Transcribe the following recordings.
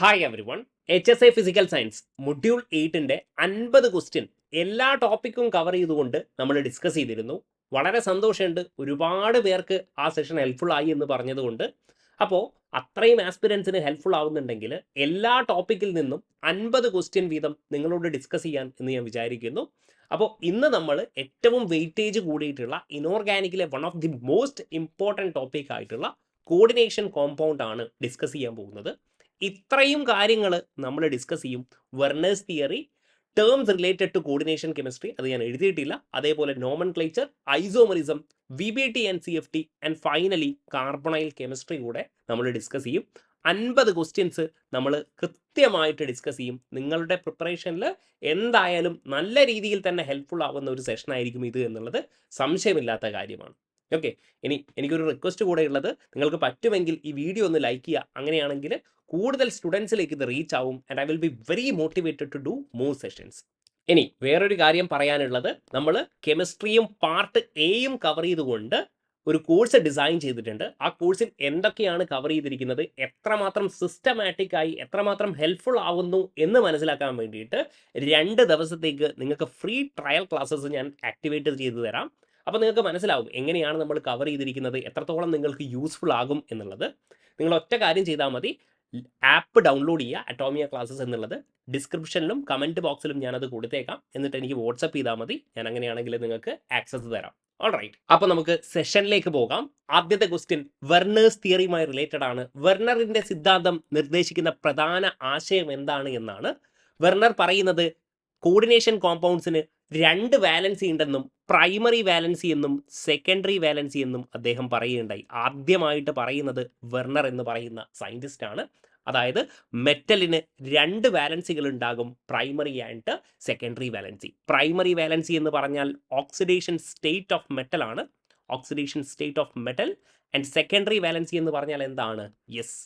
Hi everyone. HSA physical science module 8ന്റെ 50 question എല്ലാ ടോപ്പിക്കും കവർ ചെയ്തുകൊണ്ട് നമ്മൾ ഡിസ്കസ് ചെയ്തിരുന്നു. വളരെ സന്തോഷമുണ്ട്, ഒരുപാട് പേർക്ക് ആ സെഷൻ ഹെൽപ്ഫുൾ ആയി എന്ന് പറഞ്ഞതുകൊണ്ട്. അപ്പോൾ അത്രയും ആസ്പിരൻസിന് ഹെൽപ്ഫുൾ ആവുന്നുണ്ടെങ്കിൽ എല്ലാ ടോപ്പിക്കിൽ നിന്നും 50 ക്വസ്റ്റ്യൻ വീതം നിങ്ങളോട് ഡിസ്കസ് ചെയ്യാൻ എന്ന് ഞാൻ വിചാരിക്കുന്നു. അപ്പോൾ ഇന്ന് നമ്മൾ ഏറ്റവും വെയിറ്റേജ് കൂടിയിട്ടുള്ള ഇനോർഗാനിക്കിലെ one of the most important topic ആയിട്ടുള്ള കോർഡിനേഷൻ കോമ്പൗണ്ട് ആണ് ഡിസ്കസ് ചെയ്യാൻ പോകുന്നത്. ഇത്രയും കാര്യങ്ങൾ നമ്മൾ ഡിസ്കസ് ചെയ്യും. Werner's theory, terms related to coordination chemistry, അത് ഞാൻ എഴുതിയിട്ടില്ല, അതേപോലെ nomenclature, isomerism, VBT and CFT, and finally carbonyl chemistry കൂടെ നമ്മൾ ഡിസ്കസ് ചെയ്യും. 50 ക്വസ്റ്റ്യൻസ് നമ്മൾ കൃത്യമായിട്ട് ഡിസ്കസ് ചെയ്യും. നിങ്ങളുടെ പ്രിപ്പറേഷനിൽ എന്തായാലും നല്ല രീതിയിൽ തന്നെ ഹെൽപ്ഫുൾ ആവുന്ന ഒരു സെഷൻ ആയിരിക്കും ഇത് എന്നുള്ളത് സംശയമില്ലാത്ത കാര്യമാണ്. ഓക്കെ, ഇനി എനിക്കൊരു റിക്വസ്റ്റ് കൂടെ ഉള്ളത്, നിങ്ങൾക്ക് പറ്റുമെങ്കിൽ ഈ വീഡിയോ ഒന്ന് ലൈക്ക് ചെയ്യുക. അങ്ങനെയാണെങ്കിൽ കൂടുതൽ സ്റ്റുഡൻസിലേക്ക് ഇത് റീച്ച് ആവും and I will be very motivated to do more sessions. ഇനി വേറൊരു കാര്യം പറയാനുള്ളത്, നമ്മൾ കെമിസ്ട്രിയും പാർട്ട് എയും കവർ ചെയ്തുകൊണ്ട് ഒരു കോഴ്സ് ഡിസൈൻ ചെയ്തിട്ടുണ്ട്. ആ കോഴ്സിൽ എന്തൊക്കെയാണ് കവർ ചെയ്തിരിക്കുന്നത്, എത്രമാത്രം സിസ്റ്റമാറ്റിക് ആയി എത്രമാത്രം ഹെൽപ്ഫുൾ ആവുന്നു എന്ന് മനസ്സിലാക്കാൻ വേണ്ടിയിട്ട് 2 ദിവസത്തേക്ക് നിങ്ങൾക്ക് ഫ്രീ ട്രയൽ ക്ലാസ്സസ് ഞാൻ ആക്ടിവേറ്റ് ചെയ്തു തരാം. അപ്പോൾ നിങ്ങൾക്ക് മനസ്സിലാവും എങ്ങനെയാണ് നമ്മൾ കവർ ചെയ്തിരിക്കുന്നത്, എത്രത്തോളം നിങ്ങൾക്ക് യൂസ്ഫുൾ ആകും എന്നുള്ളത്. നിങ്ങൾ ഒറ്റ കാര്യം ചെയ്താൽ മതി, ആപ്പ് ഡൗൺലോഡ് ചെയ്യുക, അറ്റോമിയ ക്ലാസ്സസ് എന്നുള്ളത്. ഡിസ്ക്രിപ്ഷനിലും കമൻറ്റ് ബോക്സിലും ഞാനത് കൊടുത്തേക്കാം. എന്നിട്ട് എനിക്ക് വാട്സപ്പ് ചെയ്താൽ മതി, ഞാൻ അങ്ങനെയാണെങ്കിൽ നിങ്ങൾക്ക് ആക്സസ് തരാം. ഓൾറൈറ്റ്, അപ്പോൾ നമുക്ക് സെഷനിലേക്ക് പോകാം. ആദ്യത്തെ ക്വസ്റ്റ്യൻ വെർണേഴ്സ് തിയറിയുമായി റിലേറ്റഡ് ആണ്. വെർണറിന്റെ സിദ്ധാന്തം നിർദ്ദേശിക്കുന്ന പ്രധാന ആശയം എന്താണ് എന്നാണ്. വെർണർ പറയുന്നത് കോർഡിനേഷൻ കോമ്പൗണ്ട്സിന് 2 വാലൻസി ഉണ്ടെന്നും പ്രൈമറി വാലൻസി എന്നും സെക്കൻഡറി വാലൻസി എന്നും അദ്ദേഹം പറയുകയുണ്ടായി. ആദ്യമായിട്ട് പറയുന്നത് വെർണർ എന്ന് പറയുന്ന സയൻറ്റിസ്റ്റ് ആണ്. അതായത് മെറ്റലിന് 2 വാലൻസികൾ ഉണ്ടാകും, primary and secondary valency. Primary valency എന്ന് പറഞ്ഞാൽ ഓക്സിഡേഷൻ സ്റ്റേറ്റ് ഓഫ് മെറ്റൽ ആണ്, oxidation state of metal. And secondary valency എന്ന് പറഞ്ഞാൽ എന്താണ്? Yes,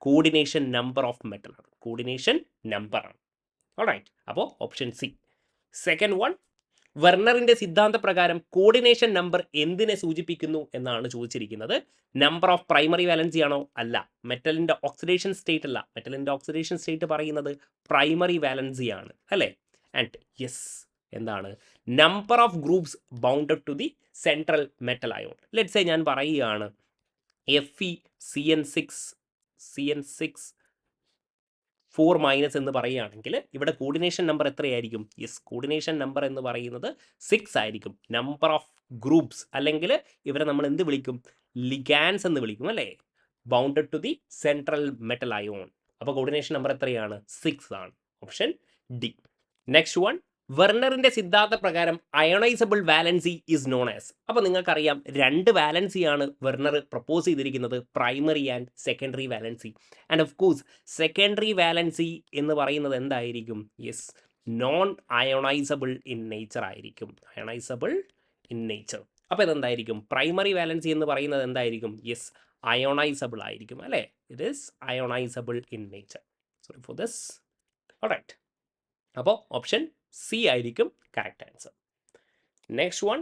coordination number of metal ആണ്, കോർഡിനേഷൻ നമ്പർ ആണ്. ഓൾറൈറ്റ്, അപ്പോൾ ഓപ്ഷൻ സി. സെക്കൻഡ് വൺ, വെർണറിന്റെ സിദ്ധാന്ത പ്രകാരം കോർഡിനേഷൻ നമ്പർ എന്തിനെ സൂചിപ്പിക്കുന്നു എന്നാണ് ചോദിച്ചിരിക്കുന്നത്. നമ്പർ ഓഫ് പ്രൈമറി വാലൻസി ആണോ? അല്ല. മെറ്റലിന്റെ ഓക്സിഡേഷൻ സ്റ്റേറ്റ് അല്ല, മെറ്റലിന്റെ ഓക്സിഡേഷൻ സ്റ്റേറ്റ് പറയുന്നത് പ്രൈമറി വാലൻസി ആണ്, അല്ലേ? ആൻഡ് യെസ്, എന്താണ്? Number of groups bounded to the central metal ion. Let's say ഞാൻ പറയുകയാണ് FeCN6 4- എന്ന് പറയുകയാണെങ്കിൽ ഇവിടെ കോർഡിനേഷൻ നമ്പർ എത്രയായിരിക്കും? യെസ്, കോർഡിനേഷൻ നമ്പർ എന്ന് പറയുന്നത് 6 ആയിരിക്കും. നമ്പർ ഓഫ് ഗ്രൂപ്പ്സ്, അല്ലെങ്കിൽ ഇവരെ നമ്മൾ എന്ത് വിളിക്കും? ലിഗാൻസ് എന്ന് വിളിക്കും, അല്ലേ? Bounded to the central metal ion. അപ്പോൾ കോർഡിനേഷൻ നമ്പർ എത്രയാണ്? 6 ആണ്. Option D. നെക്സ്റ്റ് വൺ, വെർണറിന്റെ സിദ്ധാന്ത പ്രകാരം ionisable valency is known as. അപ്പോൾ നിങ്ങൾക്കറിയാം 2 വാലൻസിയാണ് വെർണർ പ്രപ്പോസ് ചെയ്തിരിക്കുന്നത്, primary and secondary valency. And of course secondary valency എന്ന് പറയുന്നത് എന്തായിരിക്കും? Yes, non ionisable in nature ആയിരിക്കും, അയോണൈസബിൾ ഇൻ നേച്ചർ. അപ്പോൾ ഇതെന്തായിരിക്കും? പ്രൈമറി വാലൻസി എന്ന് പറയുന്നത് എന്തായിരിക്കും? യെസ്, അയോണൈസബിൾ ആയിരിക്കും, അല്ലേ? It is ionizable in nature. Sorry for this. Alright, അപ്പോൾ ഓപ്ഷൻ സി ആയിരിക്കും correct answer. Next one,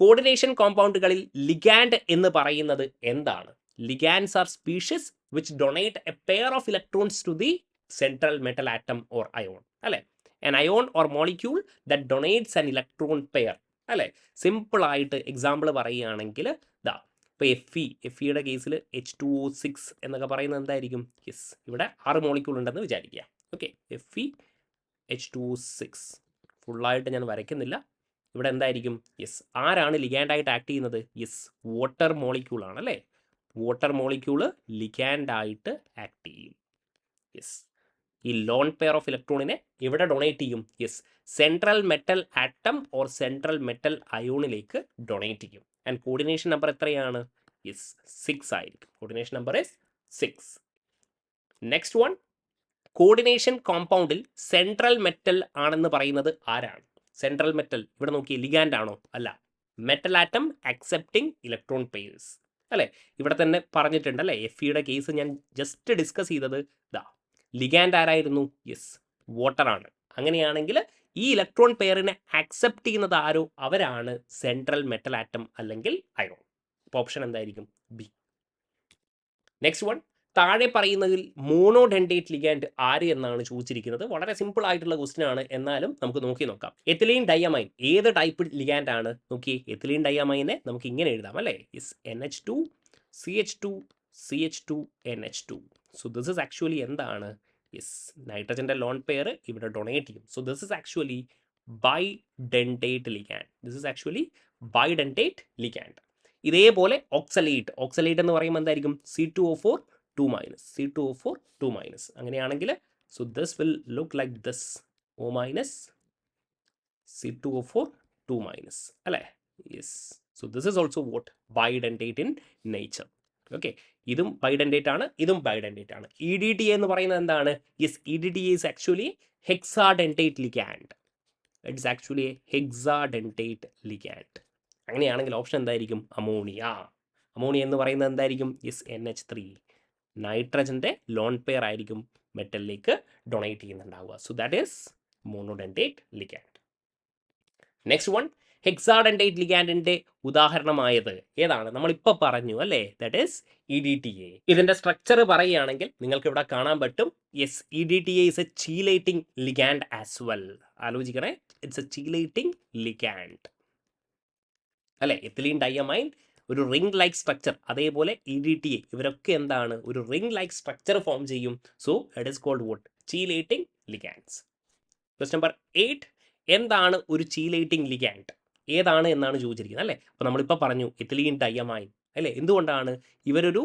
coordination കോമ്പൗണ്ടുകളിൽ ലിഗാൻഡ് എന്ന് പറയുന്നത് എന്താണ്? Ligands are species which donate a pair of electrons to the central metal atom or ion, അല്ലേ? An ion or molecule that donates an electron pair, അല്ലേ? Simple ആയിട്ട് example പറയുകയാണെങ്കിൽ ദാ ഇപ്പോൾ എഫിയുടെ കേസിൽ H2O6 എന്നൊക്കെ പറയുന്നത് എന്തായിരിക്കും? യെസ്, ഇവിടെ 6 മോളിക്യൂൾ ഉണ്ടെന്ന് വിചാരിക്കുക. ഓക്കെ, H2O6 ഫുള്ളായിട്ട് ഞാൻ വരയ്ക്കുന്നില്ല. ഇവിടെ എന്തായിരിക്കും? യെസ്, ആരാണ് ലിഗാൻഡായിട്ട് ആക്ട് ചെയ്യുന്നത്? യെസ്, വാട്ടർ മോളിക്യൂൾ ആണ്, അല്ലേ? വാട്ടർ മോളിക്യൂള് ലിഗാൻഡായിട്ട് ആക്ട് ചെയ്യും. യെസ്, ഈ ലോൺ പെയർ ഓഫ് ഇലക്ട്രോണിനെ എവിടെ ഡൊണേറ്റ് ചെയ്യും? Yes, central metal atom or central metal അയോണിലേക്ക് ഡൊണേറ്റ് ചെയ്യും. ആൻഡ് കോർഡിനേഷൻ നമ്പർ എത്രയാണ്? യെസ്, 6 ആയിരിക്കും. Coordination number is 6. Next one, coordination കോമ്പൗണ്ടിൽ സെൻട്രൽ മെറ്റൽ ആണെന്ന് പറയുന്നത് ആരാണ്? സെൻട്രൽ മെറ്റൽ ഇവിടെ നോക്കി, ലിഗാൻഡ് ആണോ? അല്ല, metal atom accepting electron pairs, അല്ലേ? ഇവിടെ തന്നെ പറഞ്ഞിട്ടുണ്ട്, അല്ലേ? എഫിയുടെ കേസ് ഞാൻ ജസ്റ്റ് ഡിസ്കസ് ചെയ്തത് ദാ ലിഗാൻഡ് ആരായിരുന്നു? യെസ്, വാട്ടർ ആണ്. അങ്ങനെയാണെങ്കിൽ ഈ ഇലക്ട്രോൺ പെയറിനെ അക്സെപ്റ്റ് ചെയ്യുന്നത് ആരോ അവരാണ് സെൻട്രൽ മെറ്റൽ ആറ്റം അല്ലെങ്കിൽ അയോൺ. അപ്പോൾ ഓപ്ഷൻ എന്തായിരിക്കും? ബി. നെക്സ്റ്റ് വൺ, താഴെ പറയുന്നതിൽ മോണോഡെൻഡേറ്റ് ലിഗാൻഡ് ആര് എന്നാണ് ചോദിച്ചിരിക്കുന്നത്. വളരെ സിമ്പിൾ ആയിട്ടുള്ള ക്വസ്റ്റ്യൻ ആണ്, എന്നാലും നമുക്ക് നോക്കി നോക്കാം. എത്തിലീൻ ഡയമൈൻ ഏത് ടൈപ്പ് ലിഗാൻഡ് ആണ്? നോക്കി, എത്തിലീൻ ഡയമൈനെ നമുക്ക് ഇങ്ങനെ എഴുതാം അല്ലേ? NH2 CH2 CH2 NH2. So this is actually എന്താണ്? നൈട്രജന്റെ ലോൺ പെയർ ഇവിടെ ഡൊണേറ്റ് ചെയ്യും. So this is actually bidentate ligand. This is actually bidentate ligand. ഇതേപോലെ ഓക്സലേറ്റ് എന്ന് പറയുമ്പോൾ എന്തായിരിക്കും? C2O4 2 minus, C2O4 2 minus. അങ്ങനെയാണെങ്കിൽ so this will look like this, O minus C2O4 2 minus അല്ലേ? So this is also what? Bidentate in nature. Okay, ഇതും bidentate ആണ്, ഇതും bidentate ആണ്. EDTA എന്ന് പറയുന്നത് എന്താണ്? EDTA is actually hexadentate ligand. It's actually a hexadentate ligand. അങ്ങനെയാണെങ്കിൽ option എന്തായിരിക്കും? അമോണിയ. അമോണിയ എന്ന് പറയുന്നത് എന്തായിരിക്കും? NH3. നൈട്രജന്റെ ലോൺ പെയർ ആയിരിക്കും മെറ്റലിലേക്ക് ഡൊണേറ്റ് ചെയ്യുന്നുണ്ടാവുക. So that is monodentate ligand. Next one, hexadentate ലിഗാൻഡിന്റെ ഉദാഹരണമായത് ഏതാണ്? നമ്മളിപ്പോൾ പറഞ്ഞു അല്ലേ? That is EDTA. ഇതിന്റെ സ്ട്രക്ചർ പറയുകയാണെങ്കിൽ നിങ്ങൾക്ക് ഇവിടെ കാണാൻ പറ്റും. EDTA is a chelating ligand as well. ആലോചിക്കണേ, ഇറ്റ്സ് എ chelating ligand അല്ലേ? എത്തിലീൻ ഡയമൈൻ ഒരു റിംഗ് ലൈക്ക് സ്ട്രക്ചർ, അതേപോലെ EDTA ഇവരൊക്കെ എന്താണ്? ഒരു റിംഗ് ലൈക്ക് സ്ട്രക്ചർ ഫോം ചെയ്യും. So it is called what? Chelating ligands. Question number 8, എന്താണ് ഒരു ചീലേറ്റിംഗ് ലിഗാൻഡ്? ഏതാണ് എന്നാണ് ചോദിച്ചിരിക്കുന്നത് അല്ലേ? അപ്പോൾ നമ്മളിപ്പോൾ പറഞ്ഞു എത്തിലീൻ ഡയമൈൻ അല്ലേ? എന്തുകൊണ്ടാണ്? ഇവരൊരു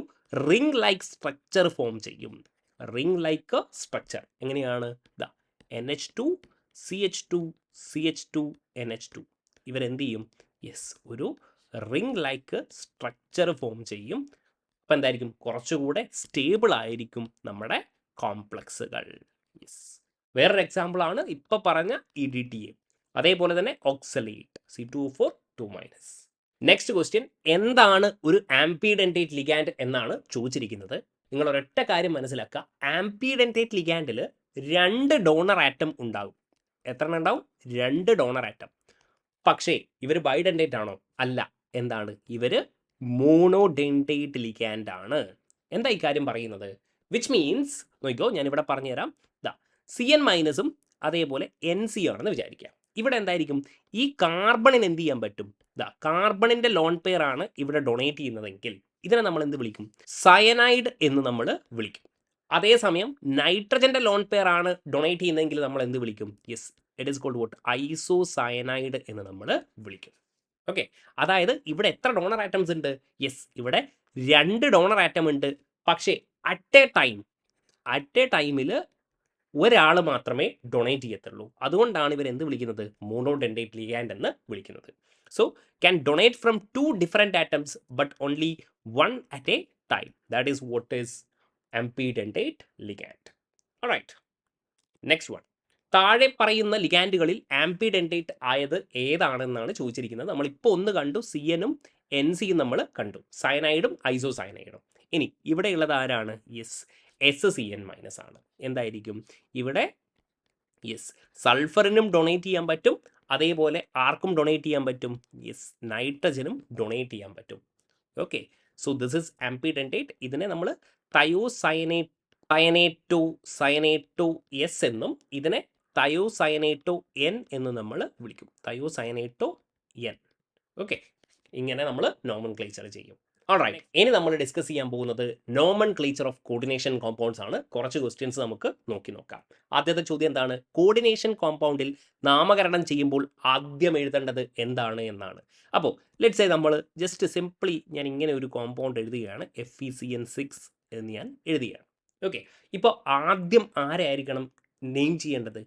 റിംഗ് ലൈക്ക് സ്ട്രക്ചർ ഫോം ചെയ്യും. റിംഗ് ലൈക്ക് സ്ട്രക്ചർ എങ്ങനെയാണ്? NH2 CH2 CH2 NH2. ഇവരെന്ത് ചെയ്യും? ഒരു റിംഗ് ലൈക്ക് സ്ട്രക്ചർ ഫോം ചെയ്യും. അപ്പം എന്തായിരിക്കും? കുറച്ചുകൂടെ സ്റ്റേബിൾ ആയിരിക്കും നമ്മുടെ കോംപ്ലക്സുകൾ. വേറൊരു എക്സാമ്പിൾ ആണ് ഇപ്പോൾ പറഞ്ഞ EDTA. അതേപോലെ തന്നെ oxalate C2O4 2 minus. Next question, എന്താണ് ഒരു ആംപിഡെൻറ്റേറ്റ് ലിഗാൻഡ് എന്നാണ് ചോദിച്ചിരിക്കുന്നത്. നിങ്ങൾ ഒരൊറ്റ കാര്യം മനസ്സിലാക്കുക, ആംപിഡെൻറ്റേറ്റ് ലിഗാൻഡിൽ 2 ഡോണർ ആറ്റം ഉണ്ടാകും. എത്ര ഉണ്ടാവും? 2 ഡോണർ ആറ്റം. പക്ഷേ ഇവർ ബൈഡെൻഡേറ്റ് ആണോ? അല്ല. എന്താണ്? ഇവർ മോണോഡെൻഡേറ്റ് ലിഗാൻഡ് ആണ്. എന്താ ഈ കാര്യം പറയുന്നത്? വിച്ച് മീൻസ്, നോക്കിക്കോ, ഞാനിവിടെ പറഞ്ഞുതരാം. CN മൈനസും അതേപോലെ NC ആണെന്ന് വിചാരിക്കാം. ഇവിടെ എന്തായിരിക്കും? ഈ കാർബണിന് എന്ത് ചെയ്യാൻ പറ്റും? കാർബണിന്റെ ലോൺ പെയർ ആണ് ഇവിടെ ഡൊണേറ്റ് ചെയ്യുന്നതെങ്കിൽ ഇതിനെ നമ്മൾ എന്ത് വിളിക്കും? സയനൈഡ് എന്ന് നമ്മൾ വിളിക്കും. അതേസമയം നൈട്രജന്റെ ലോൺ പെയർ ആണ് ഡൊണേറ്റ് ചെയ്യുന്നതെങ്കിൽ നമ്മൾ എന്ത് വിളിക്കും? It is called what? Isocyanide എന്ന് നമ്മൾ വിളിക്കും. ഓക്കെ, അതായത് ഇവിടെ എത്ര ഡോണർ ആറ്റംസ് ഉണ്ട്? ഇവിടെ 2 ഡോണർ ആറ്റം ഉണ്ട്. പക്ഷേ അറ്റ് എ ടൈമിൽ ഒരാൾ മാത്രമേ ഡൊണേറ്റ് ചെയ്യത്തുള്ളൂ. അതുകൊണ്ടാണ് ഇവർ എന്ത് വിളിക്കുന്നത്? മോണോഡെൻഡേറ്റ് ലിഗാൻഡ് എന്ന് വിളിക്കുന്നത്. So can donate from 2 different atoms but only 1 at a time. That is what is ambidentate ligand. Alright, next one, താഴെ പറയുന്ന ലിഗാൻഡുകളിൽ ആംപിഡെൻഡേറ്റ് ആയത് ഏതാണെന്നാണ് ചോദിച്ചിരിക്കുന്നത്. നമ്മളിപ്പോൾ ഒന്ന് കണ്ടു, CNഉം NCയും നമ്മൾ കണ്ടു, സയനൈഡും ഐസോസയനൈഡും. ഇനി ഇവിടെയുള്ളത് ആരാണ്? SCN മൈനസ് ആണ്. എന്തായിരിക്കും ഇവിടെ? സൾഫറിനും ഡൊണേറ്റ് ചെയ്യാൻ പറ്റും, അതേപോലെ ആർക്കും ഡൊണേറ്റ് ചെയ്യാൻ പറ്റും? നൈട്രജനും ഡൊണേറ്റ് ചെയ്യാൻ പറ്റും. Okay, so this is ambidentate. ഇതിനെ നമ്മൾ സയനേറ്റോ S എന്നും ഇതിനെ തയോസയനേറ്റോ N എന്ന് നമ്മൾ വിളിക്കും. തയോസയനേറ്റോ N. ഓക്കെ, ഇങ്ങനെ നമ്മൾ നോമൻക്ലേച്ചർ ചെയ്യും. ഓൾറൈറ്റ്, ഇനി നമ്മൾ ഡിസ്കസ് ചെയ്യാൻ പോകുന്നത് നോമൻക്ലേച്ചർ ഓഫ് കോർഡിനേഷൻ കോമ്പൗണ്ട്സ് ആണ്. കുറച്ച് ക്വസ്റ്റ്യൻസ് നമുക്ക് നോക്കാം. ആദ്യത്തെ ചോദ്യം എന്താണ്? കോർഡിനേഷൻ കോമ്പൗണ്ടിൽ നാമകരണം ചെയ്യുമ്പോൾ ആദ്യം എഴുതേണ്ടത് എന്താണ് എന്നാണ്. അപ്പോൾ ലെറ്റ്സ് സേ നമ്മൾ ജസ്റ്റ് സിംപ്ലി ഞാൻ ഇങ്ങനെ ഒരു കോമ്പൗണ്ട് എഴുതുകയാണ്, FeCN6 എന്ന് ഞാൻ എഴുതുകയാണ്. ഓക്കെ, ഇപ്പോൾ ആദ്യം ആരായിരിക്കണം നെയിം ചെയ്യേണ്ടത്?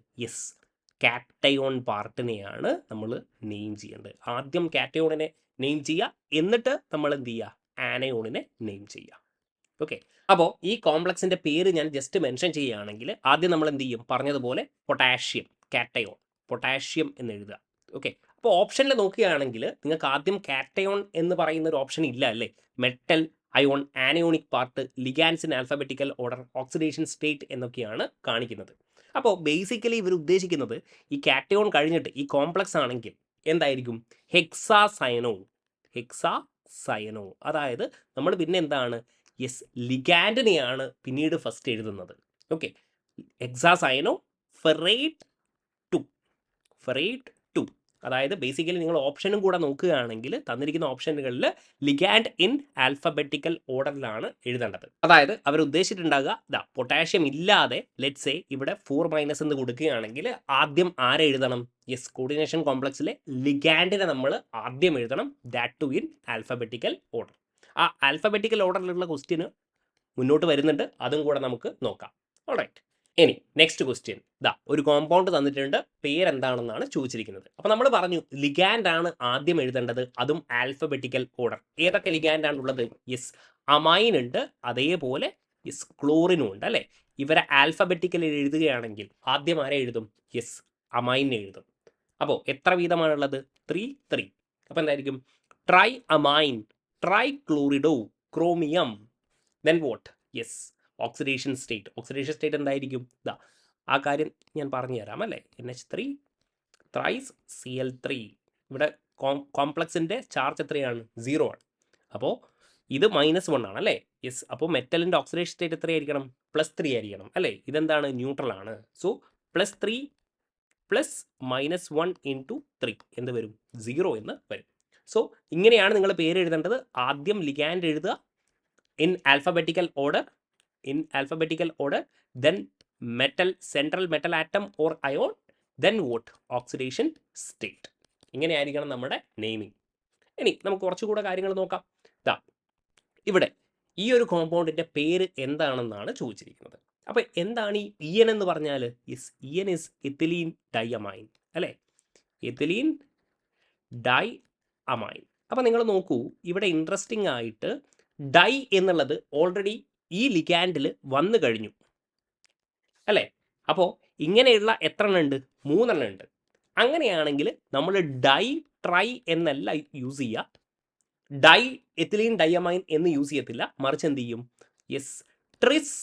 കാറ്റയോൺ പാർട്ടിനെയാണ് നമ്മൾ നെയിം ചെയ്യേണ്ടത്. ആദ്യം കാറ്റയോണിനെ നെയിം ചെയ്യുക, എന്നിട്ട് നമ്മൾ എന്ത് ചെയ്യുക? ആനയോണിനെ നെയിം ചെയ്യുക. ഓക്കെ, അപ്പോൾ ഈ കോംപ്ലക്സിൻ്റെ പേര് ഞാൻ ജസ്റ്റ് മെൻഷൻ ചെയ്യുകയാണെങ്കിൽ ആദ്യം നമ്മൾ എന്ത് ചെയ്യും? പറഞ്ഞതുപോലെ പൊട്ടാഷ്യം, കാറ്റയോൺ, പൊട്ടാഷ്യം എന്ന് എഴുതുക. ഓക്കെ, അപ്പോൾ ഓപ്ഷനിൽ നോക്കുകയാണെങ്കിൽ നിങ്ങൾക്ക് ആദ്യം കാറ്റയോൺ എന്ന് പറയുന്ന ഒരു ഓപ്ഷൻ ഇല്ല അല്ലേ? Metal, ion, anionic part, ligands in alphabetical order, oxidation state എന്നൊക്കെയാണ് കാണിക്കുന്നത്. അപ്പോൾ ബേസിക്കലി ഇവർ ഉദ്ദേശിക്കുന്നത് ഈ കാറ്റയോൺ കഴിഞ്ഞിട്ട് ഈ കോംപ്ലക്സ് ആണെങ്കിൽ എന്തായിരിക്കും? ഹെക്സാസയനോ. അതായത് നമ്മൾ പിന്നെ എന്താണ്? യെസ് ലിഗാൻഡിനെയാണ് പിന്നീട് ഫസ്റ്റ് എഴുതുന്നത്. ഓക്കെ, ഹെക്സാസയനോ ഫെറേറ്റ് 2 അതായത് ബേസിക്കലി നിങ്ങൾ ഓപ്ഷനും കൂടെ നോക്കുകയാണെങ്കിൽ തന്നിരിക്കുന്ന ഓപ്ഷനുകളിൽ ലിഗാൻഡ് ഇൻ ആൽഫബറ്റിക്കൽ ഓർഡറിലാണ് എഴുതേണ്ടത്. അതായത് അവർ ഉദ്ദേശിച്ചിട്ടുണ്ടാകുക പൊട്ടാഷ്യം ഇല്ലാതെ ലെറ്റ്സ് സേ ഇവിടെ 4- എന്ന് കൊടുക്കുകയാണെങ്കിൽ ആദ്യം ആരെ എഴുതണം? യെസ്, കോർഡിനേഷൻ കോംപ്ലക്സിലെ ലിഗാൻഡിനെ നമ്മൾ ആദ്യം എഴുതണം, that too in alphabetical order. ആ ആൽഫബറ്റിക്കൽ ഓർഡറിലുള്ള ക്വസ്റ്റ്യന് മുന്നോട്ട് വരുന്നുണ്ട്, അതും കൂടെ നമുക്ക് നോക്കാം. ഓൾറൈറ്റ്, ഇനി നെക്സ്റ്റ് ക്വസ്റ്റ്യൻ ഒരു കോമ്പൗണ്ട് തന്നിട്ടുണ്ട്, പേരെന്താണെന്നാണ് ചോദിച്ചിരിക്കുന്നത്. അപ്പോൾ നമ്മൾ പറഞ്ഞു ലിഗാൻഡ് ആണ് ആദ്യം എഴുതേണ്ടത്, അതും ആൽഫബറ്റിക്കൽ ഓർഡർ. ഏതൊക്കെ ലിഗാൻഡ് ആണുള്ളത്? യെസ്, അമൈൻ ഉണ്ട്, അതേപോലെ യെസ് ക്ലോറിനും ഉണ്ട് അല്ലേ. ഇവരെ ആൽഫബറ്റിക്കൽ എഴുതുകയാണെങ്കിൽ ആദ്യം ആരെ എഴുതും? യെസ്, അമൈനെ എഴുതും. അപ്പോൾ എത്ര വീതമാണുള്ളത്? 3. അപ്പോൾ എന്തായിരിക്കും? Tri amine, tri chlorido, chromium, then what? Yes, oxidation state എന്തായിരിക്കും? ആ കാര്യം ഞാൻ പറഞ്ഞു തരാം അല്ലേ. NH3 thrice Cl3. ഇവിടെ കോംപ്ലക്സിൻ്റെ ചാർജ് എത്രയാണ്? 0 ആണ്. അപ്പോൾ ഇത് -1 ആണ് അല്ലേ. യെസ്, അപ്പോൾ മെറ്റലിൻ്റെ ഓക്സിഡേഷൻ സ്റ്റേറ്റ് എത്രയായിരിക്കണം? +3 ആയിരിക്കണം അല്ലേ. ഇതെന്താണ്? ന്യൂട്രൽ ആണ്. സോ +3 + -1 × 3 എന്ത് വരും? 0 എന്ന് വരും. സോ ഇങ്ങനെയാണ് നിങ്ങൾ പേര് എഴുതേണ്ടത്. ആദ്യം ലിഗാൻഡ് എഴുതുക in alphabetical order, then central metal atom or ion, then what? Oxidation state. ഇങ്ങനെയായിരിക്കണം നമ്മുടെ നെയിമിങ്. ഇനി നമുക്ക് കുറച്ചുകൂടെ കാര്യങ്ങൾ നോക്കാം. ഇവിടെ ഈ ഒരു കോമ്പൗണ്ടിൻ്റെ പേര് എന്താണെന്നാണ് ചോദിച്ചിരിക്കുന്നത്. അപ്പോൾ എന്താണ് ഈ EN എന്ന് പറഞ്ഞാൽ? യെസ്, EN ഇസ് എത്തിലീൻ ഡൈഅമൈൻ അല്ലേ. എത്തിലീൻ ഡൈഅമൈൻ. അപ്പോൾ നിങ്ങൾ നോക്കൂ, ഇവിടെ ഇൻട്രസ്റ്റിംഗ് ആയിട്ട് ഡൈ എന്നുള്ളത് ഓൾറെഡി ഈ ലിഗാൻഡിൽ വന്നു കഴിഞ്ഞു അല്ലേ. അപ്പോൾ ഇങ്ങനെയുള്ള എത്ര എണ്ണം ഉണ്ട്? 3 എണ്ണം ഉണ്ട്. അങ്ങനെയാണെങ്കിൽ നമ്മൾ ഡൈ ട്രൈ എന്നല്ല യൂസ് ചെയ്യുക, ഡൈ എത്തിലീൻ ഡൈഅമൈൻ എന്ന് യൂസ് ചെയ്യത്തില്ല. മറിച്ച് എന്ത് ചെയ്യും? യെസ്, ട്രിസ്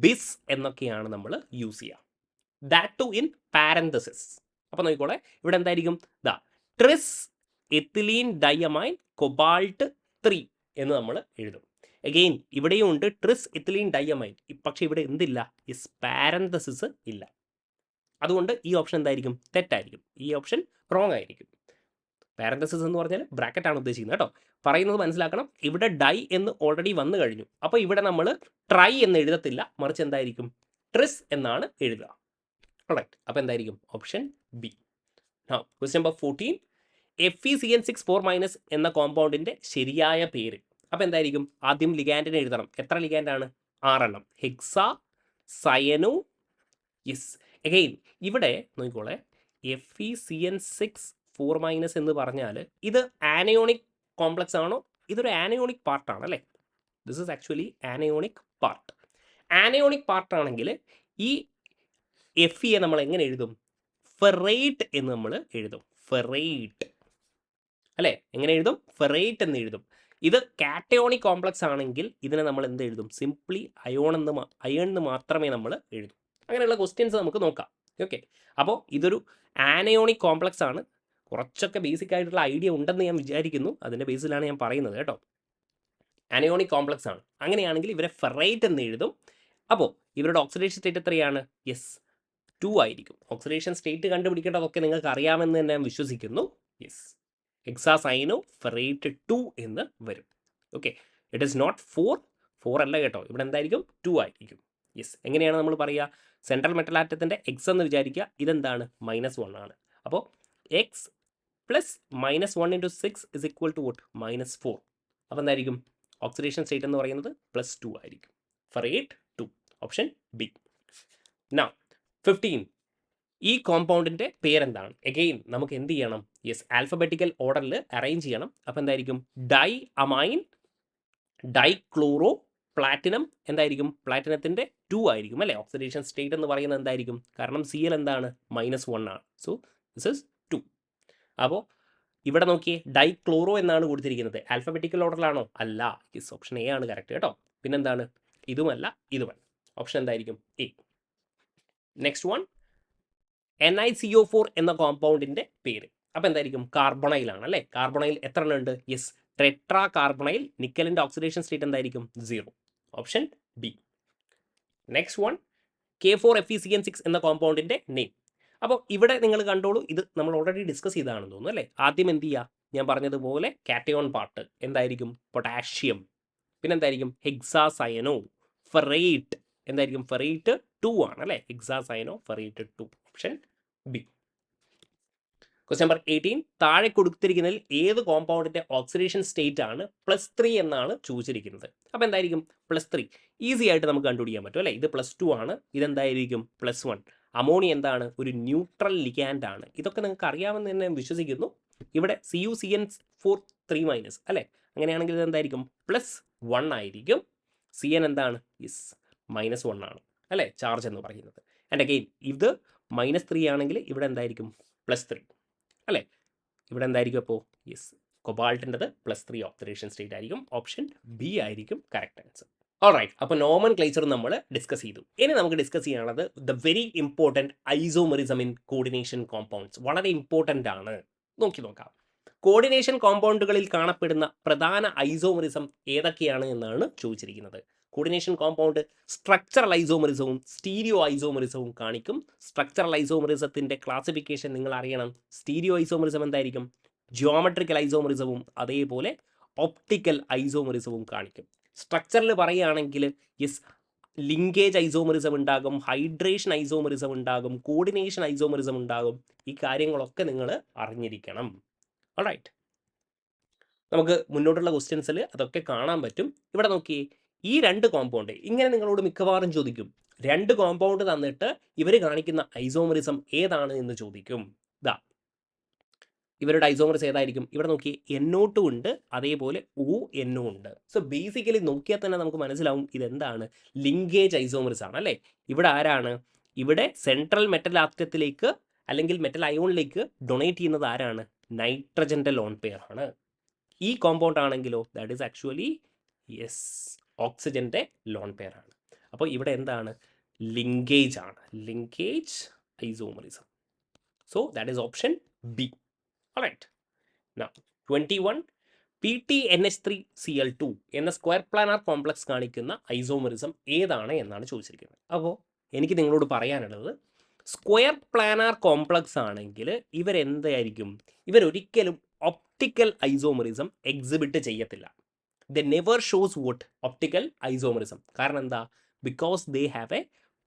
ബിസ് എന്നൊക്കെയാണ് നമ്മൾ യൂസ് ചെയ്യുക, ദാറ്റ് ടു ഇൻ പാരന്തസിസ്. അപ്പോൾ നോക്കിക്കോളെ, ഇവിടെ എന്തായിരിക്കും? ട്രിസ് എത്തിലീൻ ഡൈഅമൈൻ കൊബാൾട്ട് 3 എന്ന് നമ്മൾ എഴുതും. അഗെയിൻ ഇവിടെയും ഉണ്ട് ട്രിസ് എത്തിലീൻ ഡൈഅമൈൻ, പക്ഷേ ഇവിടെ എന്തില്ല? യെസ്, പാരന്തസിസ് ഇല്ല. അതുകൊണ്ട് ഈ ഓപ്ഷൻ എന്തായിരിക്കും? തെറ്റായിരിക്കും. ഈ ഓപ്ഷൻ റോങ് ആയിരിക്കും. പാരന്തസിസ് എന്ന് പറഞ്ഞാൽ ബ്രാക്കറ്റ് ആണ് ഉദ്ദേശിക്കുന്നത് കേട്ടോ. പറയുന്നത് മനസ്സിലാക്കണം. ഇവിടെ ഡൈ എന്ന് ഓൾറെഡി വന്നു കഴിഞ്ഞു. അപ്പോൾ ഇവിടെ നമ്മൾ ട്രൈ എന്ന് എഴുതത്തില്ല, മറിച്ച് എന്തായിരിക്കും? ട്രിസ് എന്നാണ് എഴുതുക. റൈറ്റ്, അപ്പോൾ എന്തായിരിക്കും? Option B. Question number 14. FeCN6 4- എന്ന കോമ്പൗണ്ടിൻ്റെ ശരിയായ പേര്. അപ്പോൾ എന്തായിരിക്കും? ആദ്യം ലിഗാൻഡിനെ എഴുതണം. എത്ര ലിഗാൻഡാണ്? 6 എണ്ണം. Hexa, cyano. യെസ്, അഗെയിൻ ഇവിടെ നോക്കിക്കോളെ, FeCN6 4- എന്ന് പറഞ്ഞാൽ ഇത് ആനയോണിക് കോംപ്ലക്സ് ആണോ? ഇതൊരു ആനയോണിക് പാർട്ടാണ് അല്ലേ. This is actually anionic part. Anionic പാർട്ടാണെങ്കിൽ ഈ Fe നമ്മൾ എങ്ങനെ എഴുതും? ഫെറേറ്റ് എന്ന് നമ്മൾ എഴുതും. ഫെറേറ്റ് അല്ലേ. എങ്ങനെ എഴുതും? ഫെറേറ്റ് എന്ന് എഴുതും. ഇത് കാറ്റയോണിക് കോംപ്ലക്സ് ആണെങ്കിൽ ഇതിനെ നമ്മൾ എന്ത് എഴുതും? സിംപ്ലി അയോൺ എന്ന് മാത്രമേ നമ്മൾ എഴുതും. അങ്ങനെയുള്ള ക്വസ്റ്റ്യൻസ് നമുക്ക് നോക്കാം. ഓക്കെ, അപ്പോൾ ഇതൊരു ആനയോണിക് കോംപ്ലക്സ് ആണ്. കുറച്ചൊക്കെ ബേസിക് ആയിട്ടുള്ള ഐഡിയ ഉണ്ടെന്ന് ഞാൻ വിചാരിക്കുന്നു. അതിൻ്റെ ബേസിലാണ് ഞാൻ പറയുന്നത് കേട്ടോ. ആനയോണിക് കോംപ്ലക്സ് ആണ്. അങ്ങനെയാണെങ്കിൽ ഇവരെ ഫെറേറ്റ് എന്ന് എഴുതും. അപ്പോൾ ഇവരുടെ ഓക്സിഡേഷൻ സ്റ്റേറ്റ് എത്രയാണ്? യെസ്, 2 ആയിരിക്കും. ഓക്സിഡേഷൻ സ്റ്റേറ്റ് കണ്ടുപിടിക്കേണ്ടതൊക്കെ നിങ്ങൾക്ക് അറിയാമെന്ന് തന്നെ ഞാൻ വിശ്വസിക്കുന്നു. യെസ്, ഹെക്സാസൈനോ ഫെറേറ്റ് 2 എന്ന് വരും. ഓക്കെ, ഇറ്റ് ഈസ് നോട്ട് 4 അല്ല കേട്ടോ. ഇവിടെ എന്തായിരിക്കും? 2 ആയിരിക്കും. യെസ്, എങ്ങനെയാണ് നമ്മൾ പറയുക? സെൻട്രൽ മെറ്റൽ ആറ്റത്തിൻ്റെ എക്സ് എന്ന് വിചാരിക്കുക. ഇതെന്താണ്? -1 ആണ്. അപ്പോൾ x plus -1 × 6 is equal to what? -4. അപ്പോൾ എന്തായിരിക്കും? ഓക്സിഡേഷൻ സ്റ്റേറ്റ് എന്ന് പറയുന്നത് +2 ആയിരിക്കും. Ferrate 2, option B. നൗ 15. ഈ കോമ്പൗണ്ടിൻ്റെ പേരെന്താണ്? എഗെയിൻ നമുക്ക് എന്ത് ചെയ്യണം? യെസ്, ആൽഫബറ്റിക്കൽ ഓർഡറിൽ അറേഞ്ച് ചെയ്യണം. അപ്പോൾ എന്തായിരിക്കും? Diamine, dichloro platinum. എന്തായിരിക്കും? പ്ലാറ്റിനത്തിൻ്റെ 2 ആയിരിക്കും അല്ലേ. ഓക്സിഡേഷൻ സ്റ്റേറ്റ് എന്ന് പറയുന്നത് എന്തായിരിക്കും? കാരണം Cl എന്താണ്? -1 ആണ്. So this is 2. അപ്പോൾ ഇവിടെ നോക്കിയേ, ഡൈക്ലോറോ എന്നാണ് കൊടുത്തിരിക്കുന്നത്. ആൽഫബറ്റിക്കൽ ഓർഡറിലാണോ? അല്ല. യെസ്, ഓപ്ഷൻ എ ആണ് കറക്റ്റ് കേട്ടോ. പിന്നെന്താണ്? ഇതുമല്ല, ഇതുമല്ല. ഓപ്ഷൻ എന്തായിരിക്കും? എ. നെക്സ്റ്റ് വൺ, NiCO4 എന്ന കോമ്പൗണ്ടിൻ്റെ പേര്. അപ്പോൾ എന്തായിരിക്കും? കാർബണൈലാണ് അല്ലേ. കാർബണൈൽ എത്ര എണ്ണം ഉണ്ട്? യെസ്, ടെട്രാ കാർബണൈൽ നിക്കലിൻ്റെ ഓക്സിഡേഷൻ സ്റ്റേറ്റ് എന്തായിരിക്കും 0. Option B. Next one K4FeCN6 എന്ന കോമ്പൗണ്ടിൻ്റെ നെയിം. അപ്പോൾ ഇവിടെ നിങ്ങൾ കണ്ടോളൂ, ഇത് നമ്മൾ ഓൾറെഡി ഡിസ്കസ് ചെയ്തതാണെന്ന് തോന്നുന്നു അല്ലേ. ആദ്യം എന്ത് ചെയ്യുക, ഞാൻ പറഞ്ഞതുപോലെ കാറ്റയോൺ പാർട്ട് എന്തായിരിക്കും പൊട്ടാഷ്യം, പിന്നെ എന്തായിരിക്കും ഹെക്സാസയനോ ഫെറേറ്റ്, എന്തായിരിക്കും ഫെറേറ്റ് 2 ആണ് അല്ലേ, ഹെക്സാസയനോ ഫെറേറ്റ് 2. Option B. ക്വസ്റ്റ്യൻ നമ്പർ 18, താഴെ കൊടുത്തിരിക്കുന്നതിൽ ഏത് കോമ്പൗണ്ടിന്റെ ഓക്സിഡേഷൻ സ്റ്റേറ്റ് ആണ് +3 എന്നാണ് ചോദിച്ചിരിക്കുന്നത്. അപ്പോൾ എന്തായിരിക്കും +3? ഈസി ആയിട്ട് നമുക്ക് കണ്ടുപിടിക്കാൻ പറ്റും അല്ലേ. ഇത് +2 ആണ്, ഇതെന്തായിരിക്കും +1. അമോണിയ എന്താണ്, ഒരു ന്യൂട്രൽ ലിഗാൻഡ് ആണ്. ഇതൊക്കെ നിങ്ങൾക്ക് അറിയാമെന്ന് തന്നെ വിശ്വസിക്കുന്നു. ഇവിടെ CuCN4 3- അല്ലേ, അങ്ങനെയാണെങ്കിൽ ഇത് എന്തായിരിക്കും +1 ആയിരിക്കും. CN എന്താണ്, -1 ആണ് അല്ലേ ചാർജ് എന്ന് പറയുന്നത്. ആൻഡ് അഗെയിൻ ഇത് -3 ആണെങ്കിൽ ഇവിടെ എന്തായിരിക്കും +3 അല്ലേ. ഇവിടെ എന്തായിരിക്കും അപ്പോൾ കൊബാൾട്ടിൻ്റെത് +3 ഓക്സിഡേഷൻ സ്റ്റേറ്റ് ആയിരിക്കും. ഓപ്ഷൻ ബി ആയിരിക്കും കറക്റ്റ് ആൻസർ. ഓൾറൈറ്റ്, അപ്പോൾ നോമൻ ക്ലേച്ചർ നമ്മൾ ഡിസ്കസ് ചെയ്തു. ഇനി നമുക്ക് ഡിസ്കസ് ചെയ്യാനുള്ളത് the very important isomerism in coordination compounds. വളരെ ഇമ്പോർട്ടൻ്റ് ആണ്, നോക്കാം. കോർഡിനേഷൻ കോമ്പൗണ്ടുകളിൽ കാണപ്പെടുന്ന പ്രധാന ഐസോമെറിസം ഏതൊക്കെയാണ് എന്നാണ് ചോദിച്ചിരിക്കുന്നത്. കോർഡിനേഷൻ കോമ്പൗണ്ട് സ്ട്രക്ചറൽ ഐസോമെറിസവും സ്റ്റീരിയോ ഐസോമെറിസവും കാണിക്കും. സ്ട്രക്ചറൽ ഐസോമെറിസത്തിൻ്റെ ക്ലാസിഫിക്കേഷൻ നിങ്ങൾ അറിയണം. സ്റ്റീരിയോ ഐസോമെറിസം എന്തായിരിക്കും, ജിയോമെട്രിക്കൽ ഐസോമെറിസവും അതേപോലെ ഒപ്റ്റിക്കൽ ഐസോമെറിസവും കാണിക്കും. സ്ട്രക്ചറിൽ പറയുകയാണെങ്കിൽ ലിങ്കേജ് ഐസോമെറിസം ഉണ്ടാകും, ഹൈഡ്രേഷൻ ഐസോമെറിസം ഉണ്ടാകും, കോർഡിനേഷൻ ഐസോമെറിസം ഉണ്ടാകും. ഈ കാര്യങ്ങളൊക്കെ നിങ്ങൾ അറിഞ്ഞിരിക്കണം. ഓൾറൈറ്റ്, നമുക്ക് മുന്നോട്ടുള്ള ക്വസ്റ്റ്യൻസിൽ അതൊക്കെ കാണാൻ പറ്റും. ഇവിടെ നോക്കിയേ, ഈ 2 കോമ്പൗണ്ട് ഇങ്ങനെ നിങ്ങളോട് മിക്കവാറും ചോദിക്കും. 2 കോമ്പൗണ്ട് തന്നിട്ട് ഇവർ കാണിക്കുന്ന ഐസോമെറിസം ഏതാണ് എന്ന് ചോദിക്കും. ഇതാ ഇവരുടെ ഐസോമെറിസം ഏതായിരിക്കും. ഇവിടെ നോക്കി NO2 ഉണ്ട്, അതേപോലെ ONO ഉണ്ട്. സോ ബേസിക്കലി നോക്കിയാൽ തന്നെ നമുക്ക് മനസ്സിലാവും ഇതെന്താണ്, ലിങ്കേജ് ഐസോമെറിസം ആണ് അല്ലേ. ഇവിടെ ആരാണ്, ഇവിടെ സെൻട്രൽ മെറ്റൽ ആറ്റത്തിലേക്ക് അല്ലെങ്കിൽ മെറ്റൽ അയോണിലേക്ക് ഡൊണേറ്റ് ചെയ്യുന്നത് ആരാണ്, നൈട്രജൻ്റെ ലോൺ പെയർ ആണ്. ഈ കോമ്പൗണ്ട് ആണെങ്കിലോ ദാറ്റ് ഈസ് ആക്ച്വലി ഓക്സിജൻ്റെ ലോൺ പെയർ ആണ്. അപ്പോൾ ഇവിടെ എന്താണ്, ലിങ്കേജ് ആണ്, linkage isomerism. So that is option B. Alright, now 21 PTNH3Cl2 എന്ന സ്ക്വയർ പ്ലാനാർ കോംപ്ലക്സ് കാണിക്കുന്ന ഐസോമെറിസം ഏതാണ് എന്നാണ് ചോദിച്ചിരിക്കുന്നത്. അപ്പോൾ എനിക്ക് നിങ്ങളോട് പറയാനുള്ളത്, സ്ക്വയർ പ്ലാനാർ കോംപ്ലക്സ് ആണെങ്കിൽ ഇവരെന്തായിരിക്കും, ഇവരൊരിക്കലും ഒപ്റ്റിക്കൽ ഐസോമെറിസം എക്സിബിറ്റ് ചെയ്യത്തില്ല. The never shows vote optical isomerism. കാരണം എന്താ, because they have A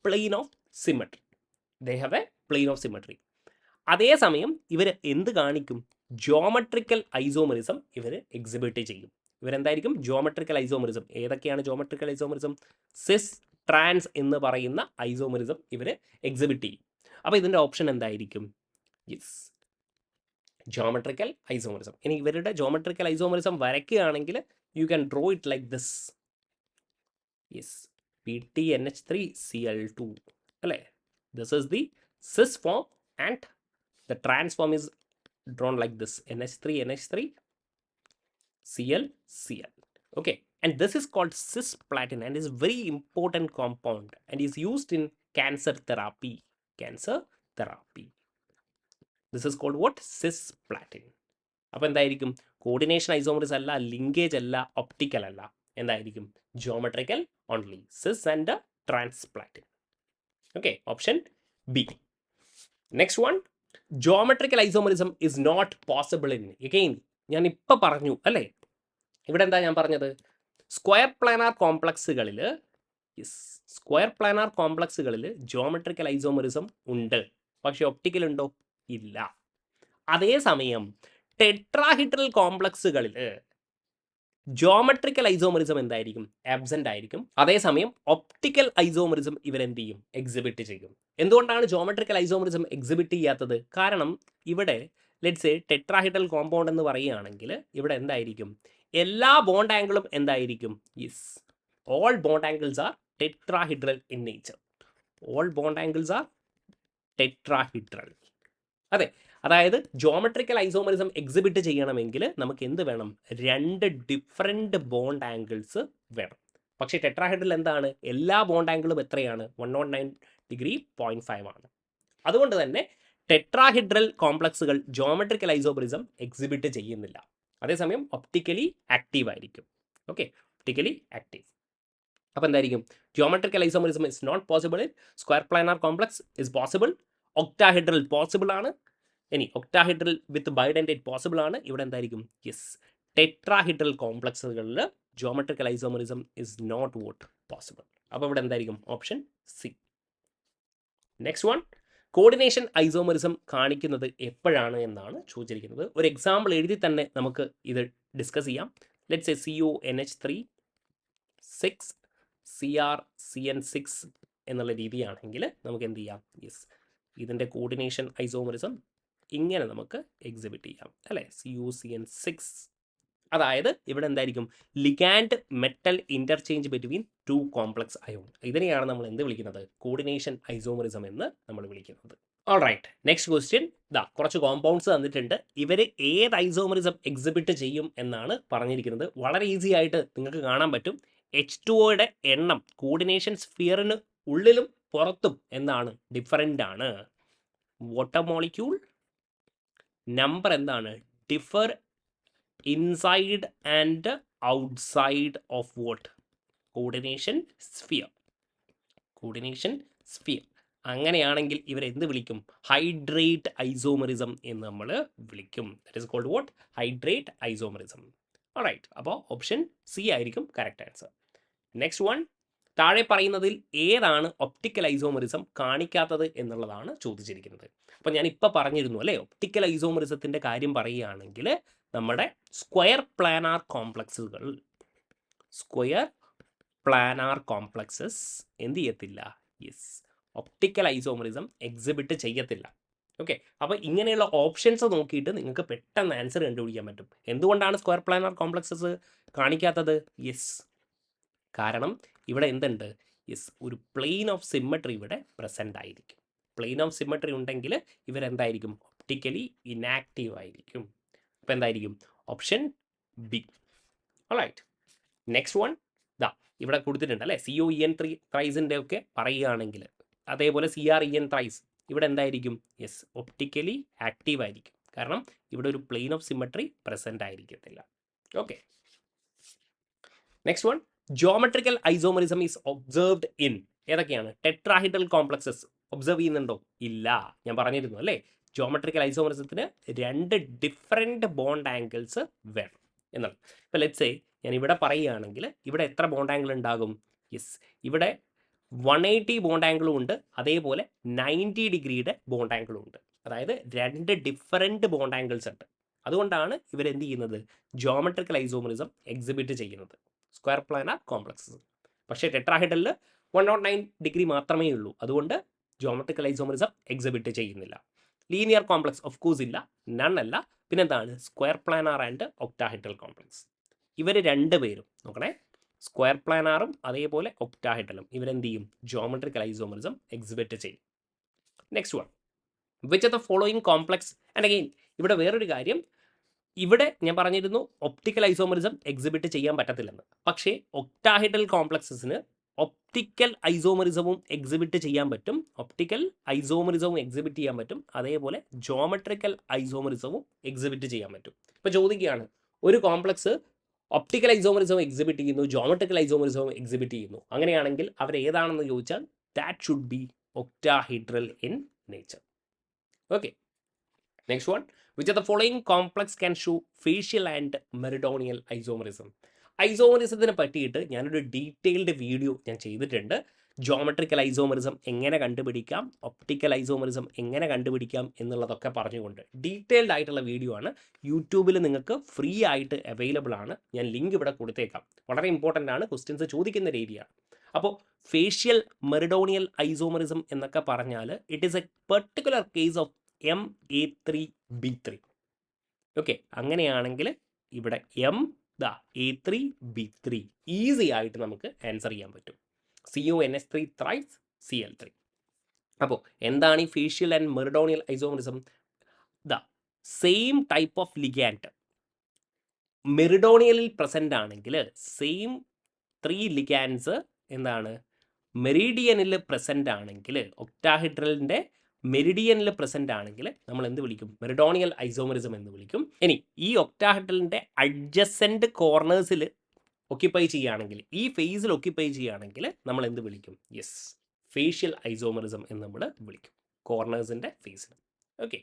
plain of symmetry. അതേസമയം ഇവർ എന്ത് കാണിക്കും, ജോമെട്രിക്കൽ ഐസോമെറിസം ഇവർ എക്സിബിറ്റ് ചെയ്യും. ഇവരെന്തായിരിക്കും, ജോമെട്രിക്കൽ ഐസോമെറിസം. ഏതൊക്കെയാണ് ജോമെട്രിക്കൽ ഐസോമെറിസം, സിസ് ട്രാൻസ് എന്ന് പറയുന്ന ഐസോമെറിസം ഇവർ എക്സിബിറ്റ് ചെയ്യും. അപ്പോൾ ഇതിൻ്റെ ഓപ്ഷൻ എന്തായിരിക്കും, ജോമെട്രിക്കൽ ഐസോമെറിസം. ഇനി ഇവരുടെ ജോമെട്രിക്കൽ ഐസോമെറിസം വരയ്ക്കുകയാണെങ്കിൽ you can draw it like this. PTNH3Cl2 അല്ലേ, this is the cis form and the trans form is drawn like this, NH3 Cl. Okay, and this is called cisplatin and is very important compound and is used in cancer therapy. This is called what, cisplatin. അപ്പോൾ എന്തായിരിക്കും, coordination isomerism അല്ല, linkage അല്ല, optical അല്ല, എന്തായിരിക്കും, geometrical only, cis and transplatin. Okay, option B. Next one, geometrical isomerism is not possible in, again ഞാൻ ഇപ്പോൾ പറഞ്ഞു അല്ലേ. ഇവിടെ എന്താ ഞാൻ പറഞ്ഞത്, സ്ക്വയർ പ്ലാനാർ കോംപ്ലക്സുകളിൽ ജോമെട്രിക്കൽ ഐസോമെറിസം ഉണ്ട്, പക്ഷെ ഒപ്റ്റിക്കൽ ഉണ്ടോ, ഇല്ല. അതേസമയം ടെട്രാഹിഡ്രൽ കോംപ്ലക്സുകളിൽ ജോമെട്രിക്കൽ ഐസോമെറിസം എന്തായിരിക്കും, ആബ്സെൻ്റ് ആയിരിക്കും. അതേസമയം ഒപ്റ്റിക്കൽ ഐസോമെറിസം ഇവരെന്ത് ചെയ്യും, എക്സിബിറ്റ് ചെയ്യും. എന്തുകൊണ്ടാണ് ജോമെട്രിക്കൽ ഐസോമെറിസം എക്സിബിറ്റ് ചെയ്യാത്തത്, കാരണം ഇവിടെ ലെറ്റ്സ് സേ ടെട്രാഹിഡ്രൽ കോമ്പൗണ്ട് എന്ന് പറയുകയാണെങ്കിൽ ഇവിടെ എന്തായിരിക്കും, എല്ലാ ബോണ്ട് ആംഗിളും എന്തായിരിക്കും, all bond angles are tetrahedral in nature. അതെ, അതായത് ജോമെട്രിക്കൽ ഐസോമെറിസം എക്സിബിറ്റ് ചെയ്യണമെങ്കിൽ നമുക്ക് എന്ത് വേണം, 2 ഡിഫറെൻറ്റ് ബോണ്ട് ആംഗിൾസ് വേണം. പക്ഷേ ടെട്രാഹെഡ്രൽ എന്താണ്, എല്ലാ ബോണ്ട് ആംഗിളും എത്രയാണ്, 109 ഡിഗ്രി 0.5 ആണ്. അതുകൊണ്ട് തന്നെ ടെട്രാഹിഡ്രൽ കോംപ്ലക്സുകൾ ജോമെട്രിക്കൽ ഐസോമെറിസം എക്സിബിറ്റ് ചെയ്യുന്നില്ല. അതേസമയം ഒപ്റ്റിക്കലി ആക്റ്റീവ് ആയിരിക്കും. Okay, optically active. അപ്പോൾ എന്തായിരിക്കും? Geometrical isomerism is not possible in square planar complex is possible. Octahedral possible ആണ്. ഇനി ഒക്ടാഹെഡ്രൽ വിത്ത് ബൈഡൻറ്റേറ്റ് പോസിബിൾ ആണ്. ഇവിടെ എന്തായിരിക്കും? യെസ്, ടെട്രാഹെഡ്രൽ കോംപ്ലക്സുകളിൽ geometrical isomerism is not what possible. അപ്പോൾ ഇവിടെ എന്തായിരിക്കും? Option C. Next one, coordination isomerism കാണിക്കുന്നത് എപ്പോഴാണ് എന്നാണ് ചോദിച്ചിരിക്കുന്നത്. ഒരു എക്സാമ്പിൾ എഴുതി തന്നെ നമുക്ക് ഇത് ഡിസ്കസ് ചെയ്യാം. ലെറ്റ്സ് സേ CuNH3 6 CrCN6 എന്നുള്ള രീതിയാണെങ്കിൽ നമുക്ക് എന്ത് ചെയ്യാം? യെസ്, ഇതിൻ്റെ കോർഡിനേഷൻ ഐസോമറിസം ഇങ്ങനെ നമുക്ക് എക്സിബിറ്റ് ചെയ്യാം അല്ലേ? CuCN6. അതായത് ഇവിടെ എന്തായിരിക്കും? Ligand metal interchange between 2 complex ion. ഇതിനെയാണ് നമ്മൾ എന്ത് വിളിക്കുന്നത്? കോർഡിനേഷൻ ഐസോമറിസം എന്ന് നമ്മൾ വിളിക്കുന്നത്. Alright, next question. കുറച്ച് കോമ്പൗണ്ട്സ് തന്നിട്ടുണ്ട്. ഇവർ ഏത് ഐസോമറിസം എക്സിബിറ്റ് ചെയ്യും എന്നാണ് പറഞ്ഞിരിക്കുന്നത്. വളരെ ഈസി ആയിട്ട് നിങ്ങൾക്ക് കാണാൻ പറ്റും. H2Oയുടെ എണ്ണം കോർഡിനേഷൻ സ്ഫിയറിന് ഉള്ളിലും പുറത്തും എന്താണ്? ഡിഫറൻ്റ് ആണ്. വാട്ടർ മോളിക്യൂൾ നമ്പർ എന്താണ്? Differ inside and outside of what? Coordination sphere. Coordination sphere. അങ്ങനെയാണെങ്കിൽ ഇവരെന്ത് വിളിക്കും? ഹൈഡ്രേറ്റ് ഐസോമറിസം എന്ന് നമ്മൾ വിളിക്കും. That is called what? Hydrate isomerism. All, അപ്പോൾ ഓപ്ഷൻ സി ആയിരിക്കും കറക്റ്റ് ആൻസർ. നെക്സ്റ്റ് വൺ, താഴെ പറയുന്നതിൽ ഏതാണ് ഒപ്റ്റിക്കൽ ഐസോമറിസം കാണിക്കാത്തത് എന്നുള്ളതാണ് ചോദിച്ചിരിക്കുന്നത്. അപ്പോൾ ഞാൻ ഇപ്പോൾ പറഞ്ഞിരുന്നു അല്ലേ, ഒപ്റ്റിക്കൽ ഐസോമറിസത്തിൻ്റെ കാര്യം പറയുകയാണെങ്കിൽ നമ്മുടെ സ്ക്വയർ പ്ലാനാർ കോംപ്ലക്സുകൾ, സ്ക്വയർ പ്ലാനാർ കോംപ്ലക്സസ് എന്ത് ചെയ്യത്തില്ല? യെസ്, ഒപ്റ്റിക്കൽ ഐസോമറിസം എക്സിബിറ്റ് ചെയ്യത്തില്ല. ഓക്കെ, അപ്പോൾ ഇങ്ങനെയുള്ള ഓപ്ഷൻസ് നോക്കിയിട്ട് നിങ്ങൾക്ക് പെട്ടെന്ന് ആൻസർ കണ്ടുപിടിക്കാൻ പറ്റും. എന്തുകൊണ്ടാണ് സ്ക്വയർ പ്ലാനാർ കോംപ്ലക്സസ് കാണിക്കാത്തത്? യെസ്, കാരണം ഇവിടെ എന്തുണ്ട്? യെസ്, ഒരു പ്ലെയിൻ ഓഫ് സിമ്മട്രി ഇവിടെ പ്രസൻ്റ് ആയിരിക്കും. പ്ലെയിൻ ഓഫ് സിമ്മട്രി ഉണ്ടെങ്കിൽ ഇവരെന്തായിരിക്കും? ഒപ്റ്റിക്കലി ഇനാക്റ്റീവ് ആയിരിക്കും. അപ്പോൾ എന്തായിരിക്കും? Option B. Alright, next one ഇവിടെ കൊടുത്തിട്ടുണ്ട് അല്ലേ, CuEn3 ത്രൈസിൻ്റെ ഒക്കെ പറയുകയാണെങ്കിൽ, അതേപോലെ CrEn ത്രൈസ് ഇവിടെ എന്തായിരിക്കും? യെസ്, ഒപ്റ്റിക്കലി ആക്റ്റീവ് ആയിരിക്കും. കാരണം ഇവിടെ ഒരു പ്ലെയിൻ ഓഫ് സിമ്മട്രി പ്രസൻ്റ് ആയിരിക്കത്തില്ല. Okay, next one, geometrical isomerism is observed in ഏതൊക്കെയാണ്? ടെട്രാഹെഡ്രൽ കോംപ്ലക്സസ് ഒബ്സർവ് ചെയ്യുന്നുണ്ടോ? ഇല്ല. ഞാൻ പറഞ്ഞിരുന്നു അല്ലേ, ജിയോമെട്രിക്കൽ ഐസോമറിസത്തിന് 2 ഡിഫറെൻറ്റ് ബോണ്ട് ആംഗിൾസ് വേണം എന്നുള്ളത്. ഇപ്പോൾ ലെറ്റ്സ് സേ ഞാൻ ഇവിടെ പറയുകയാണെങ്കിൽ ഇവിടെ എത്ര ബോണ്ട് ആംഗിൾ ഉണ്ടാകും? യെസ്, ഇവിടെ 180 ബോണ്ട് ആംഗിളും ഉണ്ട്, അതേപോലെ 90 ഡിഗ്രിയുടെ ബോണ്ട് ആംഗിളും ഉണ്ട്. അതായത് 2 ഡിഫറെൻറ്റ് ബോണ്ട് ആംഗിൾസ് ഉണ്ട്. അതുകൊണ്ടാണ് ഇവരെന്ത് ചെയ്യുന്നത്? ജിയോമെട്രിക്കൽ ഐസോമറിസം എക്സിബിറ്റ് ചെയ്യുന്നത് സ്ക്വയർ പ്ലാനാർ കോംപ്ലക്സസ്. പക്ഷേ ടെട്രാഹെഡ്രലിൽ 109 ഡിഗ്രി മാത്രമേ ഉള്ളൂ. അതുകൊണ്ട് ജിയോമെട്രിക്കൽ ഐസോമറിസം എക്സിബിറ്റ് ചെയ്യുന്നില്ല. ലീനിയർ കോംപ്ലക്സ് ഓഫ് കോഴ്സ് ഇല്ല, നൺ അല്ല. പിന്നെന്താണ്? Square planar and octahedral complex. ഇവർ 2 പേരും നോക്കണേ, സ്ക്വയർ പ്ലാനാറും അതേപോലെ ഒക്ടാഹെഡ്രലും ഇവരെന്ത് ചെയ്യും? ജിയോമെട്രിക്കൽ ഐസോമറിസം എക്സിബിറ്റ് ചെയ്യും. Next one, which of the following complex? And again ഇവിടെ വേറൊരു കാര്യം, ഇവിടെ ഞാൻ പറഞ്ഞിരുന്നു ഒപ്റ്റിക്കൽ ഐസോമറിസം എക്സിബിറ്റ് ചെയ്യാൻ പറ്റത്തില്ലെന്ന്. പക്ഷേ ഒക്ടാഹെഡ്രൽ കോംപ്ലക്സസിന് ഒപ്റ്റിക്കൽ ഐസോമറിസവും എക്സിബിറ്റ് ചെയ്യാൻ പറ്റും, ഒപ്റ്റിക്കൽ ഐസോമറിസവും എക്സിബിറ്റ് ചെയ്യാൻ പറ്റും, അതേപോലെ ജിയോമെട്രിക്കൽ ഐസോമറിസവും എക്സിബിറ്റ് ചെയ്യാൻ പറ്റും. ഇപ്പോൾ ചോദിക്കുകയാണ്, ഒരു കോംപ്ലക്സ് ഒപ്റ്റിക്കൽ ഐസോമറിസവും എക്സിബിറ്റ് ചെയ്യുന്നു, ജിയോമെട്രിക്കൽ ഐസോമറിസവും എക്സിബിറ്റ് ചെയ്യുന്നു. അങ്ങനെയാണെങ്കിൽ അവർ ഏതാണെന്ന് ചോദിച്ചാൽ that should be octahedral in nature. Okay, next one, which of the following complex can show facial and meridional isomerism? ഐസോമറിസത്തിനെ പറ്റിയിട്ട് ഞാനൊരു ഡീറ്റെയിൽഡ് വീഡിയോ ഞാൻ ചെയ്തിട്ടുണ്ട്. ജിയോമെട്രിക്കൽ ഐസോമറിസം എങ്ങനെ കണ്ടുപിടിക്കാം, ഒപ്റ്റിക്കൽ ഐസോമറിസം എങ്ങനെ കണ്ടുപിടിക്കാം എന്നുള്ളതൊക്കെ പറഞ്ഞുകൊണ്ട് ഡീറ്റെയിൽഡ് ആയിട്ടുള്ള വീഡിയോ ആണ്. യൂട്യൂബിൽ നിങ്ങൾക്ക് ഫ്രീ ആയിട്ട് അവൈലബിൾ ആണ്. ഞാൻ ലിങ്ക് ഇവിടെ കൊടുത്തേക്കാം. വളരെ ഇമ്പോർട്ടൻ്റ് ആണ്, ക്വസ്റ്റ്യൻസ് ചോദിക്കുന്ന രീതിയാണ്. അപ്പോൾ ഫേഷ്യൽ മെറിഡോണിയൽ ഐസോമറിസം എന്നൊക്കെ പറഞ്ഞാൽ it is A particular case of MA3B3. Okay, അങ്ങനെയാണെങ്കിൽ ഇവിടെ A3B3 ഈസി ആയിട്ട് നമുക്ക് ആൻസർ ചെയ്യാൻ പറ്റും. CuNH3 thrice Cl3. അപ്പോൾ എന്താണ് ഈ facial and meridional isomerism? Same type of ligand മെറിഡോണിയലിൽ പ്രസൻ്റ് ആണെങ്കിൽ സെയിം 3 ലിഗാൻഡ്സ് എന്താണ് മെറീഡിയനിൽ പ്രസൻ്റ് ആണെങ്കിൽ ഒക്ടാഹെഡ്രലിൻ്റെ മെരിഡിയനിൽ പ്രസന്റ് ആണെങ്കിൽ നമ്മൾ എന്ത് വിളിക്കും? മെറിഡോണിയൽ ഐസോമറിസം എന്ന് വിളിക്കും. ഇനി ഈ ഒക്ടാഹെഡ്രലിന്റെ അഡ്ജസെന്റ് കോർണേഴ്സിൽ ഒക്യുപ്പൈ ചെയ്യുകയാണെങ്കിൽ, ഈ ഫേസിൽ ഒക്യുപ്പൈ ചെയ്യുകയാണെങ്കിൽ നമ്മൾ എന്ത് വിളിക്കും? യെസ്, ഫേഷ്യൽ ഐസോമറിസം എന്ന് നമ്മൾ വിളിക്കും, കോർണേഴ്സിന്റെ ഫേസിൽ. ഓക്കെ,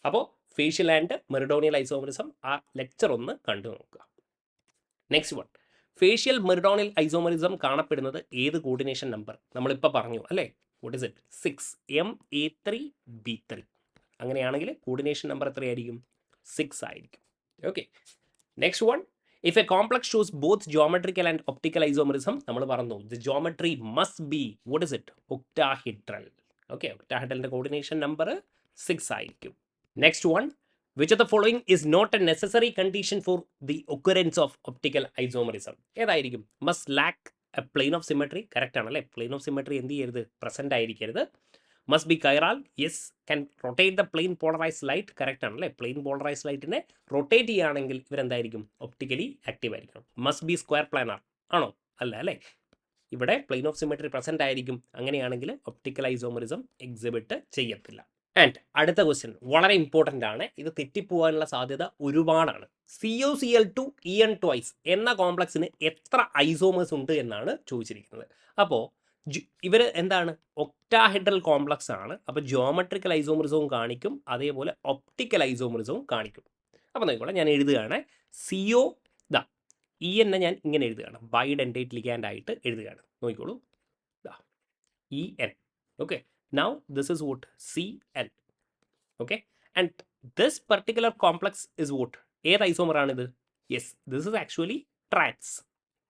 അപ്പോൾ ഫേഷ്യൽ ആൻഡ് മെറിഡോണിയൽ ഐസോമറിസം ആ ലെക്ചർ ഒന്ന് കണ്ടു നോക്കുക. നെക്സ്റ്റ് വൺ, ഫേഷ്യൽ മെറിഡോണിയൽ ഐസോമറിസം കാണപ്പെടുന്നത് ഏത് കോർഡിനേഷൻ നമ്പർ? നമ്മളിപ്പോൾ പറഞ്ഞു അല്ലേ, വാട്ട് ഇസ് ഇറ്റ്? 6MA3B3. അങ്ങനെയാണെങ്കിൽ കോർഡിനേഷൻ നമ്പർ എത്രയായിരിക്കും? 6 ആയിരിക്കും. Okay, next one, if a complex shows both geometrical and optical isomerism, നമ്മൾ പറഞ്ഞു the geometry must be, what is it? Octahedral. Okay, ഒക്ടാഹെഡ്രലിന്റെ കോർഡിനേഷൻ നമ്പർ 6 ആയിരിക്കും. Next one, which of the following is not a necessary condition for the occurrence of optical isomerism? ഏതായിരിക്കും? must lack a plane of symmetry. Correct ആണല്ലേ? Plain of symmetry എന്ത് ചെയ്യരുത്? Present ആയിരിക്കരുത്. must be chiral. yes. can rotate the plane polarized light. Correct ആണല്ലേ? Plain polarised ലൈറ്റിനെ rotate ചെയ്യുകയാണെങ്കിൽ ഇവരെന്തായിരിക്കും? Optically active ആയിരിക്കണം. must be square planar. ആണോ? അല്ല അല്ലേ? ഇവിടെ പ്ലെയിൻ ഓഫ് സിമെട്രി പ്രസന്റ് ആയിരിക്കും. അങ്ങനെയാണെങ്കിൽ ഒപ്റ്റിക്കൽ ഐസോമറിസം എക്സിബിറ്റ് ചെയ്യത്തില്ല. ആൻഡ് അടുത്ത ക്വസ്റ്റ്യൻ വളരെ ഇമ്പോർട്ടൻ്റ് ആണ്, ഇത് തെറ്റിപ്പോകാനുള്ള സാധ്യത ഒരുപാടാണ്. COCl2 En ട്വൈസ് എന്ന കോംപ്ലക്സിന് എത്ര ഐസോമേഴ്സ് ഉണ്ട് എന്നാണ് ചോദിച്ചിരിക്കുന്നത്. അപ്പോൾ ഇവർ എന്താണ്? ഒക്ടാഹെഡ്രൽ കോംപ്ലക്സ് ആണ്. അപ്പോൾ ജിയോമെട്രിക്കൽ ഐസോമറിസവും കാണിക്കും, അതേപോലെ ഒപ്റ്റിക്കൽ ഐസോമറിസവും കാണിക്കും. അപ്പോൾ നോക്കിക്കോളാം, ഞാൻ എഴുതുകയാണ്. CO ദാ En ഞാൻ ഇങ്ങനെ എഴുതുകയാണ്, ബൈഡെൻഡേറ്റ് ലിഗാൻഡ് ആയിട്ട് എഴുതുകയാണ്. നോക്കിക്കോളൂ, ദാ En. Okay, now this is what? Cl. okay, and this particular complex is what? ഏത് ഐസോമർ ആണിത്? Yes, this is actually trans.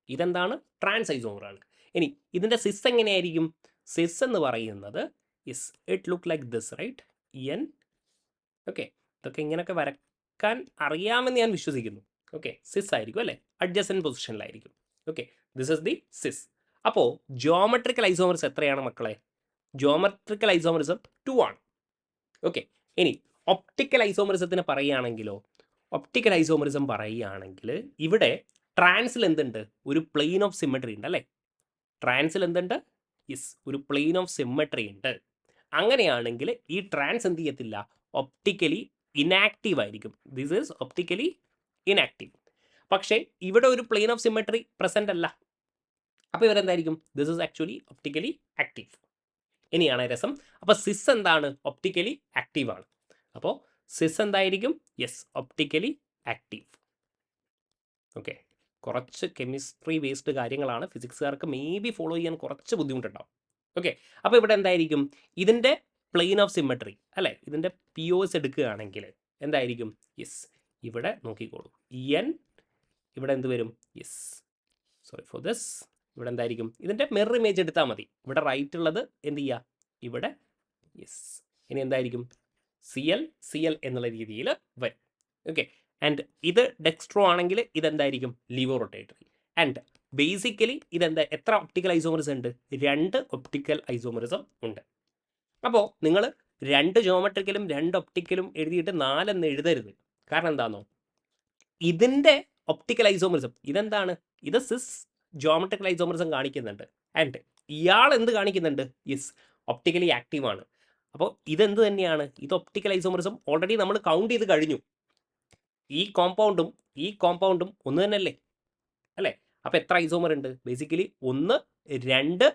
ഇതെന്താണ്? ട്രാൻസ് ഐസോമർ ആണ്. ഇനി ഇതിൻ്റെ സിസ് എങ്ങനെയായിരിക്കും? സിസ് എന്ന് പറയുന്നത് yes, it look like this, right? En. Okay, ഇതൊക്കെ ഇങ്ങനെയൊക്കെ വരക്കാൻ അറിയാമെന്ന് ഞാൻ വിശ്വസിക്കുന്നു. ഓക്കെ, സിസ് ആയിരിക്കും അല്ലേ? അഡ്ജസൻറ്റ് പൊസിഷനിലായിരിക്കും. Okay, this is the cis. അപ്പോൾ ജിയോമെട്രിക്കൽ ഐസോമർസ് എത്രയാണ് മക്കളെ? ജിയോമെട്രിക്കൽ ഐസോമറിസം 2 ആണ്. ഓക്കെ, ഇനി ഒപ്റ്റിക്കൽ ഐസോമറിസത്തിന് പറയുകയാണെങ്കിലോ? ഒപ്റ്റിക്കൽ ഐസോമറിസം പറയുകയാണെങ്കിൽ ഇവിടെ ട്രാൻസിൽ എന്തുണ്ട്? ഒരു പ്ലെയിൻ ഓഫ് സിമെട്രി ഉണ്ട് അല്ലേ? ട്രാൻസിൽ എന്തുണ്ട്? യെസ്, ഒരു പ്ലെയിൻ ഓഫ് സിമെട്രി ഉണ്ട്. അങ്ങനെയാണെങ്കിൽ ഈ ട്രാൻസ് എന്ത് ചെയ്യത്തില്ല? ഒപ്റ്റിക്കലി ഇനാക്റ്റീവ് ആയിരിക്കും. This is optically inactive. പക്ഷേ ഇവിടെ ഒരു പ്ലെയിൻ ഓഫ് സിമെട്രി പ്രസന്റ് അല്ല. അപ്പോൾ ഇവരെന്തായിരിക്കും? This is actually optically active. ഇനിയാണ് രസം. അപ്പോൾ സിസ് എന്താണ്? ഒപ്റ്റിക്കലി ആക്റ്റീവ് ആണ്. അപ്പോൾ സിസ് എന്തായിരിക്കും? Yes, optically active. ഓക്കെ, കുറച്ച് കെമിസ്ട്രി ബേസ്ഡ് കാര്യങ്ങളാണ്, ഫിസിക്സുകാർക്ക് മേ ബി ഫോളോ ചെയ്യാൻ കുറച്ച് ബുദ്ധിമുട്ടുണ്ടാവും. ഓക്കെ, അപ്പോൾ ഇവിടെ എന്തായിരിക്കും? ഇതിൻ്റെ പ്ലെയിൻ ഓഫ് സിമെട്രി അല്ലേ? ഇതിൻ്റെ POS എടുക്കുകയാണെങ്കിൽ എന്തായിരിക്കും? യെസ്, ഇവിടെ നോക്കിക്കോളൂ, En ഇവിടെ എന്ത് വരും? Yes, sorry for this. ഇവിടെ എന്തായിരിക്കും? ഇതിൻ്റെ മിറർ ഇമേജ് എടുത്താൽ മതി. ഇവിടെ റൈറ്റ് ഉള്ളത് എന്ത് ചെയ്യുക? ഇവിടെ യെസ്. ഇനി എന്തായിരിക്കും? CL എന്നുള്ള രീതിയിൽ വരും. ഓക്കെ, ആൻഡ് ഇത് ഡെക്സ്ട്രോ ആണെങ്കിൽ ഇതെന്തായിരിക്കും? Levo rotatory. ആൻഡ് ബേസിക്കലി ഇതെന്താ? എത്ര ഒപ്റ്റിക്കൽ ഐസോമറിസം ഉണ്ട്? 2 ഒപ്റ്റിക്കൽ ഐസോമറിസം ഉണ്ട്. അപ്പോൾ നിങ്ങൾ 2 ജിയോമെട്രിക്കലും 2 ഒപ്റ്റിക്കലും എഴുതിയിട്ട് 4 എന്ന് എഴുതരുത്. കാരണം എന്താണെന്നോ? ഇതിൻ്റെ ഒപ്റ്റിക്കൽ ഐസോമറിസം ഇതെന്താണ്? ഇത് സിസ് ജിയോമെട്രിക്കൽ ഐസോമറിസം കാണിക്കുന്നുണ്ട്. ആൻഡ് ഇയാൾ എന്ത് കാണിക്കുന്നുണ്ട്? യെസ്, ഒപ്റ്റിക്കലി ആക്റ്റീവ് ആണ്. അപ്പോൾ ഇതെന്ത് തന്നെയാണ്? ഇത് ഒപ്റ്റിക്കൽ ഐസോമറിസം ഓൾറെഡി നമ്മൾ കൗണ്ട് ചെയ്ത് കഴിഞ്ഞു. ഈ കോമ്പൗണ്ടും ഒന്ന് തന്നെയല്ലേ അല്ലേ? അപ്പോൾ എത്ര ഐസോമർ ഉണ്ട്? ബേസിക്കലി 1, 2,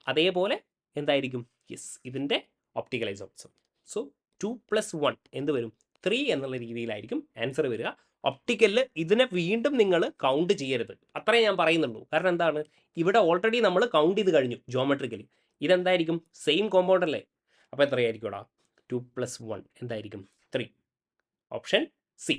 അതേപോലെ എന്തായിരിക്കും? യെസ്, ഇതിൻ്റെ ഒപ്റ്റിക്കൽ ഐസോമറിസം. സോ 2 + 1 എന്ത് വരും? 3 എന്നുള്ള രീതിയിലായിരിക്കും ആൻസർ വരിക. ഒപ്റ്റിക്കലിൽ ഇതിനെ വീണ്ടും നിങ്ങൾ കൗണ്ട് ചെയ്യരുത്, അത്രേ ഞാൻ പറയുന്നുള്ളൂ. കാരണം എന്താണ്? ഇവിടെ ഓൾറെഡി നമ്മൾ കൗണ്ട് ചെയ്ത് കഴിഞ്ഞു ജിയോമെട്രിക്കലി. ഇതെന്തായിരിക്കും? സെയിം കോമ്പൗണ്ട് അല്ലേ? അപ്പോൾ എത്രയായിരിക്കും? 2 + 1 എന്തായിരിക്കും? 3. Option C.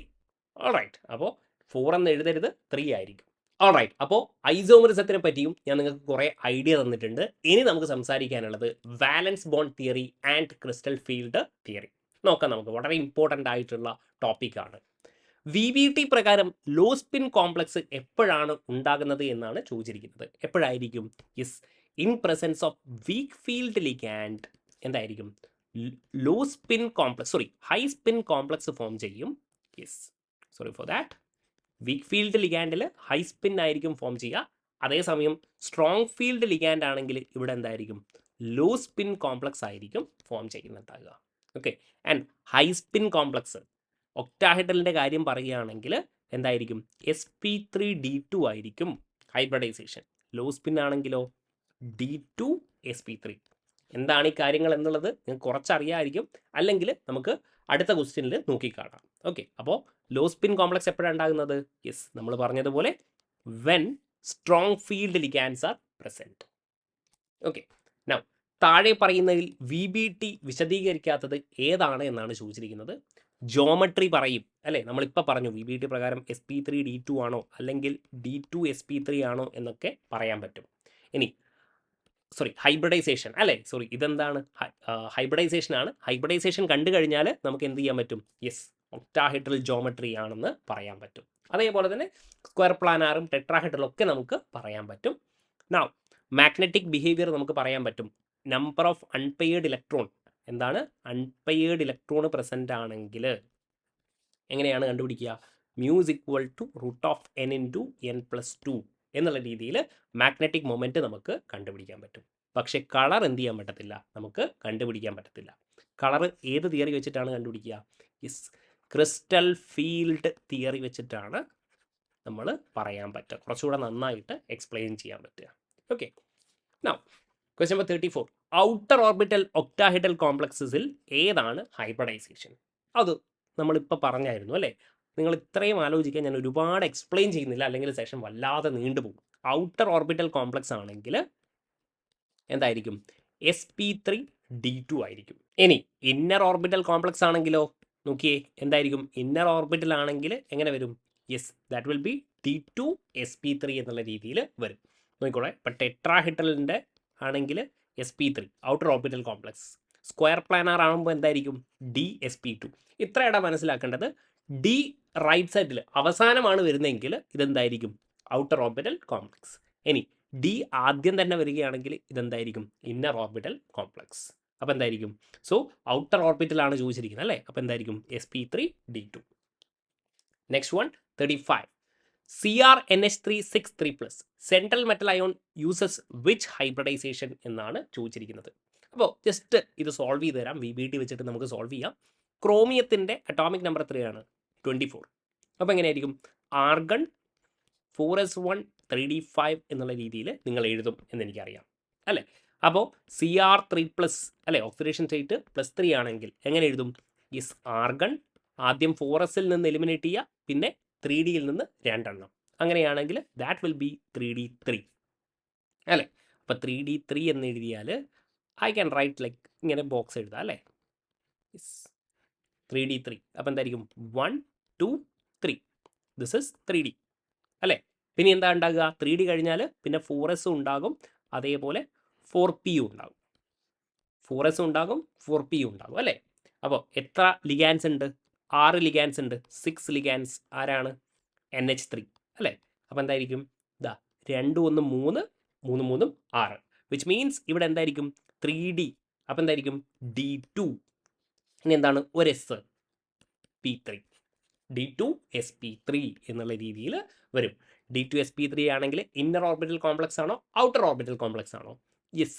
ഓൾറൈറ്റ്, അപ്പോൾ 4 എന്ന് എഴുതരുത്, 3 ആയിരിക്കും. ഓൾറൈറ്റ്, അപ്പോൾ ഐസോമറിസത്തിനെ പറ്റിയും ഞാൻ നിങ്ങൾക്ക് കുറേ ഐഡിയ തന്നിട്ടുണ്ട്. ഇനി നമുക്ക് സംസാരിക്കാനുള്ളത് valence bond theory and crystal field theory നോക്കാം. നമുക്ക് വളരെ ഇമ്പോർട്ടൻ്റ് ആയിട്ടുള്ള ടോപ്പിക്കാണ്. VBT പ്രകാരം ലോ സ്പിൻ കോംപ്ലക്സ് എപ്പോഴാണ് ഉണ്ടാകുന്നത് എന്നാണ് ചോദിച്ചിരിക്കുന്നത്. എപ്പോഴായിരിക്കും? Yes, in presence of weak field ligand എന്തായിരിക്കും? Low spin complex, sorry, high spin complex form ചെയ്യും. Yes, sorry for that. Weak field ലിഗാൻഡിൽ ഹൈ സ്പിൻ ആയിരിക്കും ഫോം ചെയ്യുക. അതേസമയം സ്ട്രോങ് ഫീൽഡ് ലിഗാൻഡ് ആണെങ്കിൽ ഇവിടെ എന്തായിരിക്കും? ലോ സ്പിൻ കോംപ്ലക്സ് ആയിരിക്കും ഫോം ചെയ്യുന്നുണ്ടാകുക. Okay. And high spin complex ഒക്ടാഹെഡ്രലിൻ്റെ കാര്യം പറയുകയാണെങ്കിൽ എന്തായിരിക്കും? sp3d2 ആയിരിക്കും ഹൈബ്രിഡൈസേഷൻ. ലോ സ്പിൻ ആണെങ്കിലോ d2 sp3. എന്താണ് ഈ കാര്യങ്ങൾ എന്നുള്ളത് നിങ്ങൾക്ക് കുറച്ചറിയാമായിരിക്കും, അല്ലെങ്കിൽ നമുക്ക് അടുത്ത ക്വസ്റ്റ്യനിൽ നോക്കിക്കാണാം. ഓക്കെ, അപ്പോൾ ലോ സ്പിൻ കോംപ്ലക്സ് എപ്പോഴാണ് ഉണ്ടാകുന്നത്? യെസ്, നമ്മൾ പറഞ്ഞതുപോലെ when strong field ligands are present. Okay, now താഴെ പറയുന്നതിൽ VBT വിശദീകരിക്കാത്തത് ഏതാണ് എന്നാണ് ചോദിച്ചിരിക്കുന്നത്. ജോമെട്രി പറയും അല്ലേ, നമ്മളിപ്പോൾ പറഞ്ഞു VBT പ്രകാരം sp3d2 ആണോ അല്ലെങ്കിൽ d2 sp3 ആണോ എന്നൊക്കെ പറയാൻ പറ്റും. ഇനി ഹൈബ്രിഡൈസേഷൻ അല്ലേ, ഇതെന്താണ്? ഹൈബ്രിഡൈസേഷൻ ആണ്. ഹൈബ്രിഡൈസേഷൻ കണ്ടു കഴിഞ്ഞാൽ നമുക്ക് എന്ത് ചെയ്യാൻ പറ്റും? യെസ്, ഒക്ടാഹെഡ്രൽ ജോമെട്രി ആണെന്ന് പറയാൻ പറ്റും. അതേപോലെ തന്നെ സ്ക്വയർ പ്ലാനാറും ടെട്രാഹെഡ്രലും ഒക്കെ നമുക്ക് പറയാൻ പറ്റും. നൗ മാഗ്നറ്റിക് ബിഹേവിയർ നമുക്ക് പറയാൻ പറ്റും. നമ്പർ ഓഫ് അൺപെയർഡ് ഇലക്ട്രോൺ, എന്താണ് അൺപെയർഡ് ഇലക്ട്രോൺ പ്രസന്റ് ആണെങ്കിൽ എങ്ങനെയാണ് കണ്ടുപിടിക്കുക? Muse equal to √n × n+2 എന്നുള്ള രീതിയിൽ മാഗ്നറ്റിക് മൊമെന്റ് നമുക്ക് കണ്ടുപിടിക്കാൻ പറ്റും. പക്ഷേ കളർ എന്ത് ചെയ്യാൻ പറ്റത്തില്ല, നമുക്ക് കണ്ടുപിടിക്കാൻ പറ്റത്തില്ല. കളർ ഏത് തിയറി വെച്ചിട്ടാണ് കണ്ടുപിടിക്കുക? യെസ്, ക്രിസ്റ്റൽ ഫീൽഡ് തിയറി വെച്ചിട്ടാണ് നമ്മൾ പറയാൻ പറ്റുക, കുറച്ചുകൂടെ നന്നായിട്ട് എക്സ്പ്ലെയിൻ ചെയ്യാൻ പറ്റുക. Okay, now question number 34. Outer orbital octahedral കോംപ്ലക്സസിൽ ഏതാണ് ഹൈബ്രിഡൈസേഷൻ? അത് നമ്മളിപ്പോൾ പറഞ്ഞായിരുന്നു അല്ലേ. നിങ്ങൾ ഇത്രയും ആലോചിക്കാൻ ഞാൻ ഒരുപാട് എക്സ്പ്ലെയിൻ ചെയ്യുന്നില്ല, അല്ലെങ്കിൽ സെഷൻ വല്ലാതെ നീണ്ടുപോകും. ഔട്ടർ ഓർബിറ്റൽ കോംപ്ലക്സ് ആണെങ്കിൽ എന്തായിരിക്കും? sp3d2 ആയിരിക്കും. ഇനി ഇന്നർ ഓർബിറ്റൽ കോംപ്ലക്സ് ആണെങ്കിലോ നോക്കിയേ, എന്തായിരിക്കും? ഇന്നർ ഓർബിറ്റൽ ആണെങ്കിൽ എങ്ങനെ വരും? Yes, that will B d2 sp3 എന്നുള്ള രീതിയിൽ വരും. നോക്കിക്കോളെ, ഇപ്പം ടെട്രാഹെഡ്രലിൻ്റെ ആണെങ്കിൽ sp3 outer orbital complex. Square planar ആകുമ്പോൾ എന്തായിരിക്കും? dsp2. ഇത്രയുടെ മനസ്സിലാക്കേണ്ടത്. ഡി റൈറ്റ് സൈഡിൽ അവസാനമാണ് വരുന്നതെങ്കിൽ ഇതെന്തായിരിക്കും? Outer orbital complex. ഇനി ഡി ആദ്യം തന്നെ വരികയാണെങ്കിൽ ഇതെന്തായിരിക്കും? Inner orbital complex. അപ്പോൾ എന്തായിരിക്കും? സോ ഔട്ടർ ഓർബിറ്റലാണ് ചോദിച്ചിരിക്കുന്നത് അല്ലേ. അപ്പോൾ എന്തായിരിക്കും? sp3d2. Next one 35. CrNH3 central metal ion uses which hybridisation എന്നാണ് ചോദിച്ചിരിക്കുന്നത്. അപ്പോൾ ജസ്റ്റ് ഇത് സോൾവ് ചെയ്ത് തരാം. VBT വെച്ചിട്ട് നമുക്ക് സോൾവ് ചെയ്യാം. ക്രോമിയത്തിൻ്റെ അറ്റോമിക് നമ്പർ എത്രയാണ്? 24. അപ്പോൾ എങ്ങനെയായിരിക്കും? ആർഗൺ 4s1 3d5 എന്നുള്ള രീതിയിൽ നിങ്ങൾ എഴുതും എന്നെനിക്കറിയാം അല്ലേ. അപ്പോൾ Cr3+ അല്ലേ, ഓക്സിഡേഷൻ സ്റ്റേറ്റ് +3 ആണെങ്കിൽ എങ്ങനെ എഴുതും? യെസ്, ആർഗൺ ആദ്യം 4s നിന്ന് എലിമിനേറ്റ് ചെയ്യുക, പിന്നെ 3Dയിൽ നിന്ന് 2 എണ്ണം. അങ്ങനെയാണെങ്കിൽ ദാറ്റ് വിൽ ബി 3d3 അല്ലേ. അപ്പോൾ 3d3 എന്ന് എഴുതിയാൽ ഐ ക്യാൻ റൈറ്റ് ലൈക്ക് ഇങ്ങനെ ബോക്സ് എഴുതാം അല്ലേ. Yes, 3d3. അപ്പോൾ എന്തായിരിക്കും? 1 2 3. ദിസ് ഇസ് 3D അല്ലേ. പിന്നെ എന്താ ഉണ്ടാകുക? 3D കഴിഞ്ഞാൽ പിന്നെ 4s ഉണ്ടാകും, അതേപോലെ 4p ഉണ്ടാകും. 4s ഉണ്ടാകും, 4p ഉണ്ടാകും അല്ലേ. അപ്പോൾ എത്ര ലിഗാൻസ് ഉണ്ട്? 6 ലിഗാൻസ് ഉണ്ട്. 6 ലിഗാൻസ് ആരാണ്? NH3 അല്ലേ. അപ്പോൾ എന്തായിരിക്കും? ഇതാ 2 1 3 3 3 6, വിച്ച് മീൻസ് ഇവിടെ എന്തായിരിക്കും? 3D. അപ്പോൾ എന്തായിരിക്കും? D2. ഇനി എന്താണ്? ഒരു S, P3. D2 sp3 എന്നുള്ള രീതിയിൽ വരും. D2 sp3 ആണെങ്കിൽ ഇന്നർ ഓർബിറ്റൽ കോംപ്ലക്സ് ആണോ ഔട്ടർ ഓർബിറ്റൽ കോംപ്ലക്സ് ആണോ? യെസ്,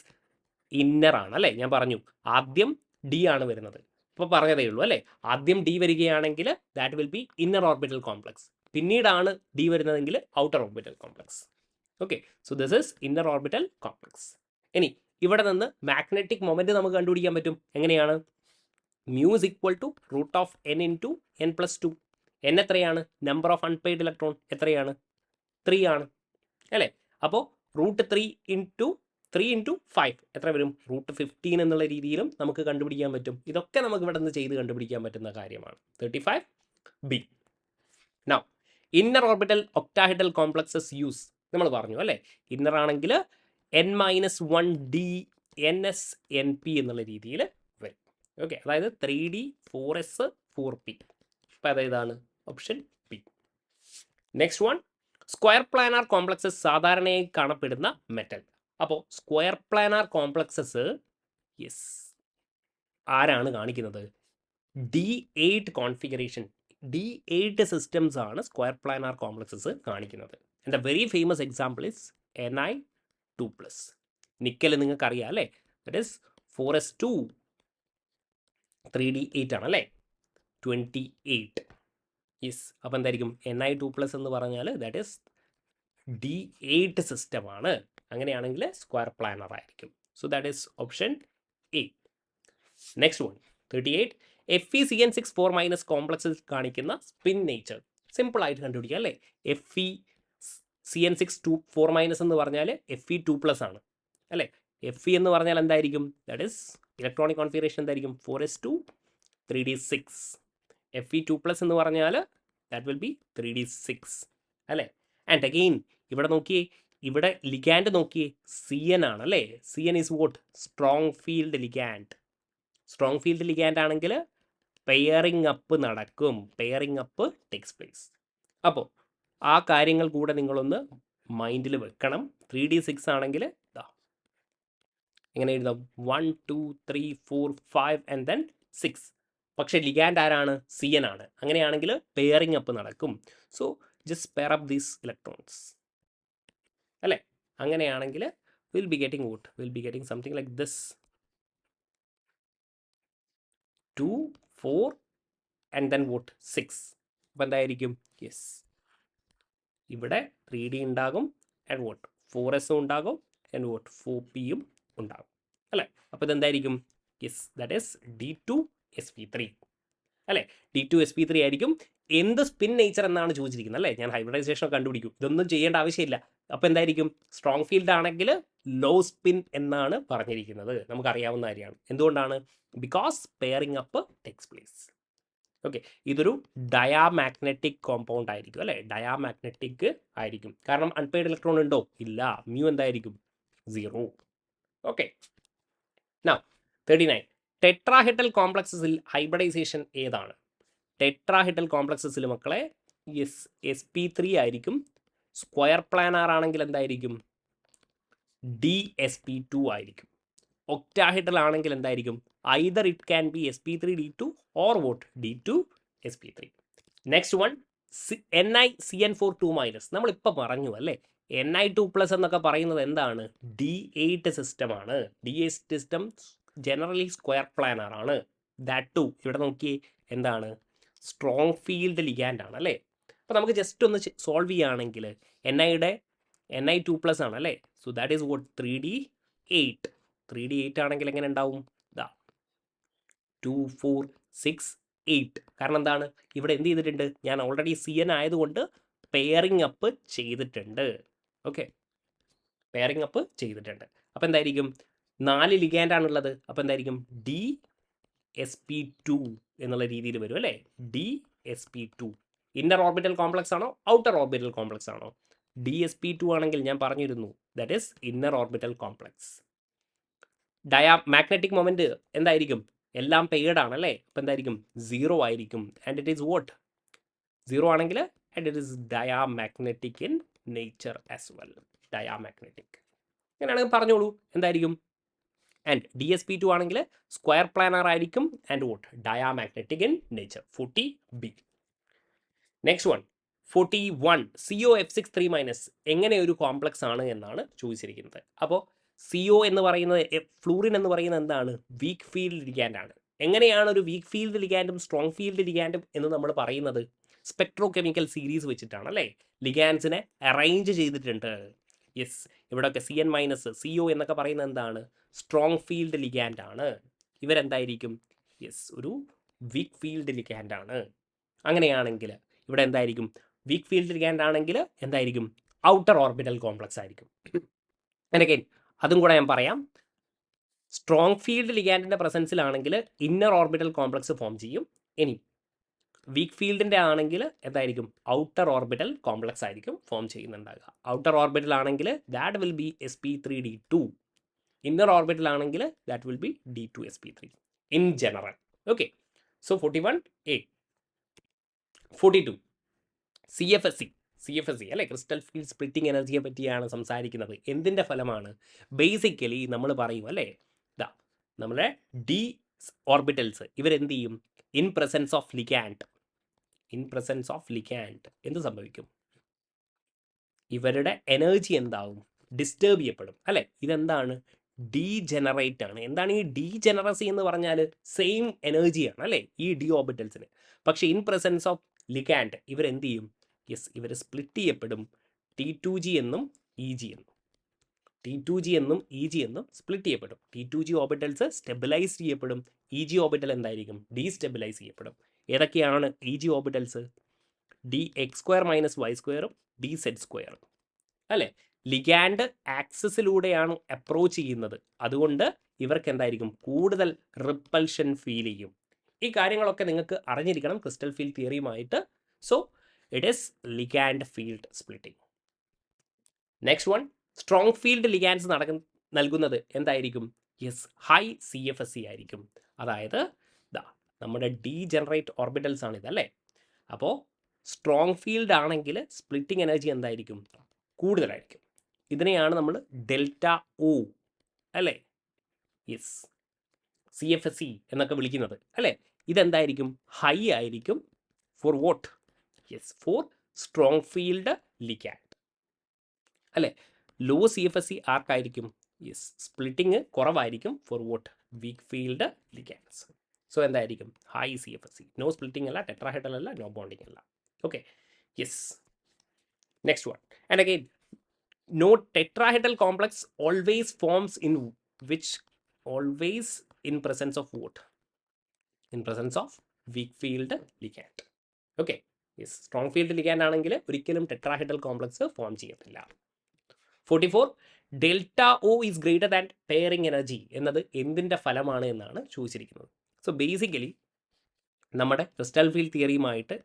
ഇന്നർ ആണ് അല്ലേ. ഞാൻ പറഞ്ഞു ആദ്യം D ആണ് വരുന്നത്. ഇപ്പോൾ പറഞ്ഞതേ ഉള്ളൂ അല്ലേ. ആദ്യം D വരികയാണെങ്കിൽ that will be inner orbital complex. പിന്നീടാണ് D വരുന്നതെങ്കിൽ outer orbital complex. Okay, so this is inner orbital complex. ഇനി ഇവിടെ നിന്ന് മാഗ്നറ്റിക് മൊമെന്റ് നമുക്ക് കണ്ടുപിടിക്കാൻ പറ്റും. എങ്ങനെയാണ്? Mu is equal to √n × n+2. n എത്രയാണ്? നമ്പർ ഓഫ് അൺപെയ്ഡ് ഇലക്ട്രോൺ എത്രയാണ്? 3 ആണ് അല്ലേ. അപ്പോൾ √3 × 3 × 5 എത്ര വരും? √15 എന്നുള്ള രീതിയിലും നമുക്ക് കണ്ടുപിടിക്കാൻ പറ്റും. ഇതൊക്കെ നമുക്ക് ഇവിടെ നിന്ന് ചെയ്ത് കണ്ടുപിടിക്കാൻ പറ്റുന്ന കാര്യമാണ്. 35B. Now inner orbital octahedral complexes use നമ്മൾ പറഞ്ഞു അല്ലേ. ഇന്നർ ആണെങ്കിൽ n-1d ns-np എന്നുള്ള രീതിയിൽ വരും. ഓക്കെ, അതായത് 3D 4s 4p. അപ്പോൾ അതായതാണ് option P. Next one, square planar complexes സാധാരണയായി കാണപ്പെടുന്ന മെറ്റൽ. അപ്പോൾ സ്ക്വയർ പ്ലാനാർ കോംപ്ലക്സസ് യെസ് ആരാണ് കാണിക്കുന്നത്? D8 കോൺഫിഗറേഷൻ, D8 സിസ്റ്റംസ് ആണ് സ്ക്വയർ പ്ലാനാർ കോംപ്ലക്സസ് കാണിക്കുന്നത്. എൻ്റെ very famous example is Ni2+. Nickel നിങ്ങൾക്കറിയാം അല്ലേ. ദറ്റ് ഇസ് 4s2 3D8 ആണ് അല്ലേ, 28. യെസ്, അപ്പോൾ എന്തായിരിക്കും Ni2+ എന്ന് പറഞ്ഞാൽ ദാറ്റ് ഈസ് D8 സിസ്റ്റമാണ്. അങ്ങനെയാണെങ്കിൽ സ്ക്വയർ പ്ലാനർ ആയിരിക്കും. So that is option A. Next one 38. FeCN6 4- കോംപ്ലക്സിൽ കാണിക്കുന്ന സ്പിൻ നേച്ചർ സിമ്പിൾ ആയിട്ട് കണ്ടുപിടിക്കുക അല്ലേ. FeCN6 4- എന്ന് പറഞ്ഞാൽ Fe2+ ആണ് അല്ലേ. Fe എന്ന് പറഞ്ഞാൽ എന്തായിരിക്കും, ദാറ്റ് ഈസ് ഇലക്ട്രോണിക് കോൺഫിഗറേഷൻ എന്തായിരിക്കും 4s2 3d6. Fe2+ എന്ന് പറഞ്ഞാൽ ദാറ്റ് വിൽ ബി 3d6 അല്ലേ. ആൻഡ് അഗെയിൻ ഇവിടെ നോക്കിയേ, ഇവിടെ ലിഗാൻഡ് നോക്കിയേ CN ആണ് അല്ലേ. CN is vote, strong field ligand. Strong field ligand ആണെങ്കിൽ പെയറിംഗ് അപ്പ് നടക്കും, പെയറിംഗ് അപ്പ് ടേക്സ് പ്ലേസ്. അപ്പോൾ ആ കാര്യങ്ങൾ കൂടെ നിങ്ങളൊന്ന് മൈൻഡിൽ വെക്കണം. 3d6 ആണെങ്കിൽ എങ്ങനെ എഴുതാം, 1 2 3 4 5 ആൻഡ് ദെൻ 6. പക്ഷേ ലിഗാൻഡ് ആരാണ്, CN ആണ്. അങ്ങനെയാണെങ്കിൽ പെയറിംഗ് അപ്പ് നടക്കും. So just pair up these electrons അല്ലേ. അങ്ങനെയാണെങ്കിൽ will be getting vote, will be getting something like this 2 4 and then what 6. അപ്പോൾ എന്തായിരിക്കും, യെസ് ഇവിടെ 3D ഉണ്ടാകും ആൻഡ് വോട്ട് 4s ഉണ്ടാകും ആൻഡ് വോട്ട് 4p ഉണ്ടാകും അല്ലേ. അപ്പോൾ ഇതെന്തായിരിക്കും, യെസ് ദാറ്റ് ഈസ് D2sp3 അല്ലേ. D2sp3 ആയിരിക്കും. എന്ത് സ്പിൻ നേച്ചർ എന്നാണ് ചോദിച്ചിരിക്കുന്നത് അല്ലേ. ഞാൻ ഹൈബ്രിഡൈസേഷൻ കണ്ടുപിടിക്കും, ഇതൊന്നും ചെയ്യേണ്ട ആവശ്യമില്ല. അപ്പോൾ എന്തായിരിക്കും, സ്ട്രോങ് ഫീൽഡ് ആണെങ്കിൽ ലോ സ്പിൻ എന്നാണ് പറഞ്ഞിരിക്കുന്നത്. നമുക്കറിയാവുന്ന കാര്യമാണ്. എന്തുകൊണ്ടാണ്, because pairing up takes place. Okay, ഇതൊരു ഡയാമാഗ്നറ്റിക് കോമ്പൗണ്ട് ആയിരിക്കും അല്ലേ. ഡയാമാഗ്നറ്റിക് ആയിരിക്കും. കാരണം അൺപെയ്ഡ് ഇലക്ട്രോൺ ഉണ്ടോ, ഇല്ല. മ്യൂ എന്തായിരിക്കും, 0. Okay, now 39. ടെട്രാഹെഡ്രൽ കോംപ്ലക്സസിൽ ഹൈബ്രിഡൈസേഷൻ ഏതാണ്. ടെട്രാഹെഡ്രൽ കോംപ്ലക്സസിൽ മക്കളെ യെസ് sp3 ആയിരിക്കും. സ്ക്വയർ പ്ലാനാർ ആണെങ്കിൽ എന്തായിരിക്കും, DsP2 ആയിരിക്കും. ഒക്ടാഹെഡ്രൽ ആണെങ്കിൽ എന്തായിരിക്കും, either it can be sp3d2 or vote D2sp3. Next one NiCN4 നമ്മളിപ്പോൾ പറഞ്ഞു അല്ലേ. Ni2+ എന്നൊക്കെ പറയുന്നത് എന്താണ്, D8 സിസ്റ്റമാണ്. D8 system generally square planar ആണ്. ദാറ്റ് ടു ഇവിടെ നോക്കിയേ എന്താണ്, സ്ട്രോങ് ഫീൽഡ് ലിഗാൻഡ് ആണ് അല്ലേ. അപ്പോൾ നമുക്ക് ജസ്റ്റ് ഒന്ന് സോൾവ് ചെയ്യുകയാണെങ്കിൽ Ni2+ ആണ് അല്ലേ. So that is vote 3d8. 3d8 ആണെങ്കിൽ എങ്ങനെ ഉണ്ടാവും, ഇതാ 2 4 6 8. കാരണം എന്താണ്, ഇവിടെ എന്ത് ചെയ്തിട്ടുണ്ട്, ഞാൻ ഓൾറെഡി CN ആയതുകൊണ്ട് പെയറിംഗ് അപ്പ് ചെയ്തിട്ടുണ്ട്. ഓക്കെ, പെയറിംഗ് അപ്പ് ചെയ്തിട്ടുണ്ട്. അപ്പോൾ എന്തായിരിക്കും, 4 ലിഗാൻഡ് ആണുള്ളത്. അപ്പോൾ എന്തായിരിക്കും, DsP2 എന്നുള്ള രീതിയിൽ വരും അല്ലേ. DsP2 ഇന്നർ ഓർബിറ്റൽ കോംപ്ലക്സ് ആണോ ഔട്ടർ ഓർബിറ്റൽ കോംപ്ലക്സ് ആണോ. DsP2 ആണെങ്കിൽ ഞാൻ പറഞ്ഞിരുന്നു that is inner orbital complex. Magnetic moment എന്തായിരിക്കും, എല്ലാം പെയ്ഡ് ആണ് അല്ലേ. അപ്പോൾ എന്തായിരിക്കും, 0 ആയിരിക്കും. ആൻഡ് ഇറ്റ് ഈസ് വോട്ട് 0 ആണെങ്കിൽ and it is diamagnetic in nature as well. Diamagnetic അങ്ങനെയാണെങ്കിൽ പറഞ്ഞോളൂ എന്തായിരിക്കും. ആൻഡ് DsP2 ആണെങ്കിൽ സ്ക്വയർ പ്ലാനർ ആയിരിക്കും and vote diamagnetic in nature 40b. Next one 41. COF6 എങ്ങനെ ഒരു കോംപ്ലക്സ് ആണ് എന്നാണ് ചോദിച്ചിരിക്കുന്നത്. അപ്പോൾ CO എന്ന് പറയുന്നത്, ഫ്ലൂറിൻ എന്ന് പറയുന്നത് എന്താണ്, വീക്ക് ഫീൽഡ് ലിഗാൻഡ് ആണ്. എങ്ങനെയാണ് ഒരു വീക്ക് ഫീൽഡ് ലിഗാൻഡും സ്ട്രോങ് ഫീൽഡ് ലിഗാൻഡും എന്ന് നമ്മൾ പറയുന്നത്, സ്പെക്ട്രോ കെമിക്കൽ സീരീസ് വെച്ചിട്ടാണ് അല്ലേ. ലിഗാൻഡ്സിനെ അറേഞ്ച് ചെയ്തിട്ടുണ്ട്. യെസ്, ഇവിടെയൊക്കെ CN- CO എന്നൊക്കെ പറയുന്നത് എന്താണ്, സ്ട്രോങ് ഫീൽഡ് ലിഗാൻഡ് ആണ്. ഇവരെന്തായിരിക്കും, യെസ് ഒരു വീക്ക് ഫീൽഡ് ലിഗാൻഡ് ആണ്. അങ്ങനെയാണെങ്കിൽ ഇവിടെ എന്തായിരിക്കും, വീക്ക് ഫീൽഡ് ലിഗാൻഡ് ആണെങ്കിൽ എന്തായിരിക്കും, ഔട്ടർ ഓർബിറ്റൽ കോംപ്ലക്സ് ആയിരിക്കും. എനിക്ക് അതും കൂടെ ഞാൻ പറയാം. സ്ട്രോങ് ഫീൽഡ് ലിഗാൻഡിൻ്റെ പ്രസൻസിലാണെങ്കിൽ ഇന്നർ ഓർബിറ്റൽ കോംപ്ലക്സ് ഫോം ചെയ്യും. ഇനി വീക്ക് ഫീൽഡിൻ്റെ ആണെങ്കിൽ എന്തായിരിക്കും, ഔട്ടർ ഓർബിറ്റൽ കോംപ്ലക്സ് ആയിരിക്കും ഫോം ചെയ്യുന്നുണ്ടാകുക. ഔട്ടർ ഓർബിറ്റൽ ആണെങ്കിൽ that will be sp3d2. Inner orbital ആണെങ്കിൽ that will be D2sp3 in general. Okay, so 41A. 42. CFSE അല്ലേ, ക്രിസ്റ്റൽ ഫീൽഡ് സ്പ്ലിറ്റിംഗ് എനർജിയെ പറ്റിയാണ് സംസാരിക്കുന്നത്. എന്തിൻ്റെ ഫലമാണ്, ബേസിക്കലി നമ്മൾ പറയും അല്ലേ, ഇതാ നമ്മളെ D ഓർബിറ്റൽസ് ഇവരെന്ത് ചെയ്യും, ഇൻ പ്രസൻസ് ഓഫ് ലിഗാൻഡ് എന്ത് സംഭവിക്കും, ഇവരുടെ എനർജി എന്താവും, ഡിസ്റ്റർബ് ചെയ്യപ്പെടും അല്ലേ. ഇതെന്താണ്, ഡീജനറേറ്റ് ആണ്. എന്താണ് ഈ ഡീജനറസി എന്ന് പറഞ്ഞാൽ? സെയിം എനർജിയാണ് അല്ലേ ഈ ഡി ഓർബിറ്റൽസിന്. പക്ഷേ ഇൻ പ്രസൻസ് ഓഫ് ലിഗാൻഡ് ഇവരെന്ത് ചെയ്യും? യെസ്, ഇവർ സ്പ്ലിറ്റ് ചെയ്യപ്പെടും. T2G എന്നും EG എന്നും. T2G എന്നും EG എന്നും സ്പ്ലിറ്റ് ചെയ്യപ്പെടും. T2G ഓർബിറ്റൽസ് സ്റ്റെബിലൈസ് ചെയ്യപ്പെടും. EG ഓർബിറ്റൽ എന്തായിരിക്കും? ഡീസ്റ്റെബിലൈസ് ചെയ്യപ്പെടും. ഏതൊക്കെയാണ് EG orbitals? dx² - y² dz². അല്ലേ? ലിഗാൻഡ് ആക്സിസിലൂടെയാണ് അപ്രോച്ച് ചെയ്യുന്നത്. അതുകൊണ്ട് ഇവർക്ക് എന്തായിരിക്കും? കൂടുതൽ റിപ്പൽഷൻ ഫീൽ ചെയ്യും. ഈ കാര്യങ്ങളൊക്കെ നിങ്ങൾക്ക് അറിഞ്ഞിരിക്കണം ക്രിസ്റ്റൽ ഫീൽഡ് തിയറിയുമായിട്ട്. So it is ligand field splitting. Next one, strong field ligands നൽകുന്നത് എന്തായിരിക്കും? യെസ്, ഹൈ CFSE ആയിരിക്കും. അതായത് നമ്മുടെ ഡീജനറേറ്റ് ഓർബിറ്റൽസ് ആണ് ഇതല്ലേ. അപ്പോൾ സ്ട്രോങ് ഫീൽഡ് ആണെങ്കിൽ സ്പ്ലിറ്റിംഗ് എനർജി എന്തായിരിക്കും? കൂടുതലായിരിക്കും. ഇതിനെയാണ് നമ്മൾ ഡെൽറ്റ ഒ അല്ലേ, യെസ്, CFSE എന്നൊക്കെ വിളിക്കുന്നത് അല്ലേ. ഇതെന്തായിരിക്കും? ഹൈ ആയിരിക്കും. For what? Yes, for strong field ligand അല്ലേ. ലോ CFSE ആർക്കായിരിക്കും? യെസ്, സ്പ്ലിറ്റിംഗ് കുറവായിരിക്കും. For what? Weak field ligands. So എന്തായിരിക്കും? High CFSE. നോ സ്പ്ലിറ്റിംഗ് അല്ല, ടെട്രാഹെഡ്രൽ അല്ല, നോ ബോണ്ടിങ് അല്ല. Okay, yes. Next one, and again, no tetrahedral complex always forms in which? Always in presence of what? In presence of weak field ligand. Okay, yes, strong field ligand ആണെങ്കിൽ ഒരിക്കലും tetrahedral complex form ചെയ്യത്തില്ല. 44, delta O is greater than pairing energy എന്നത് എന്തിൻ്റെ ഫലമാണ് എന്നാണ് ചോദിച്ചിരിക്കുന്നത്. So basically നമ്മുടെ crystal field തിയറിയുമായിട്ട്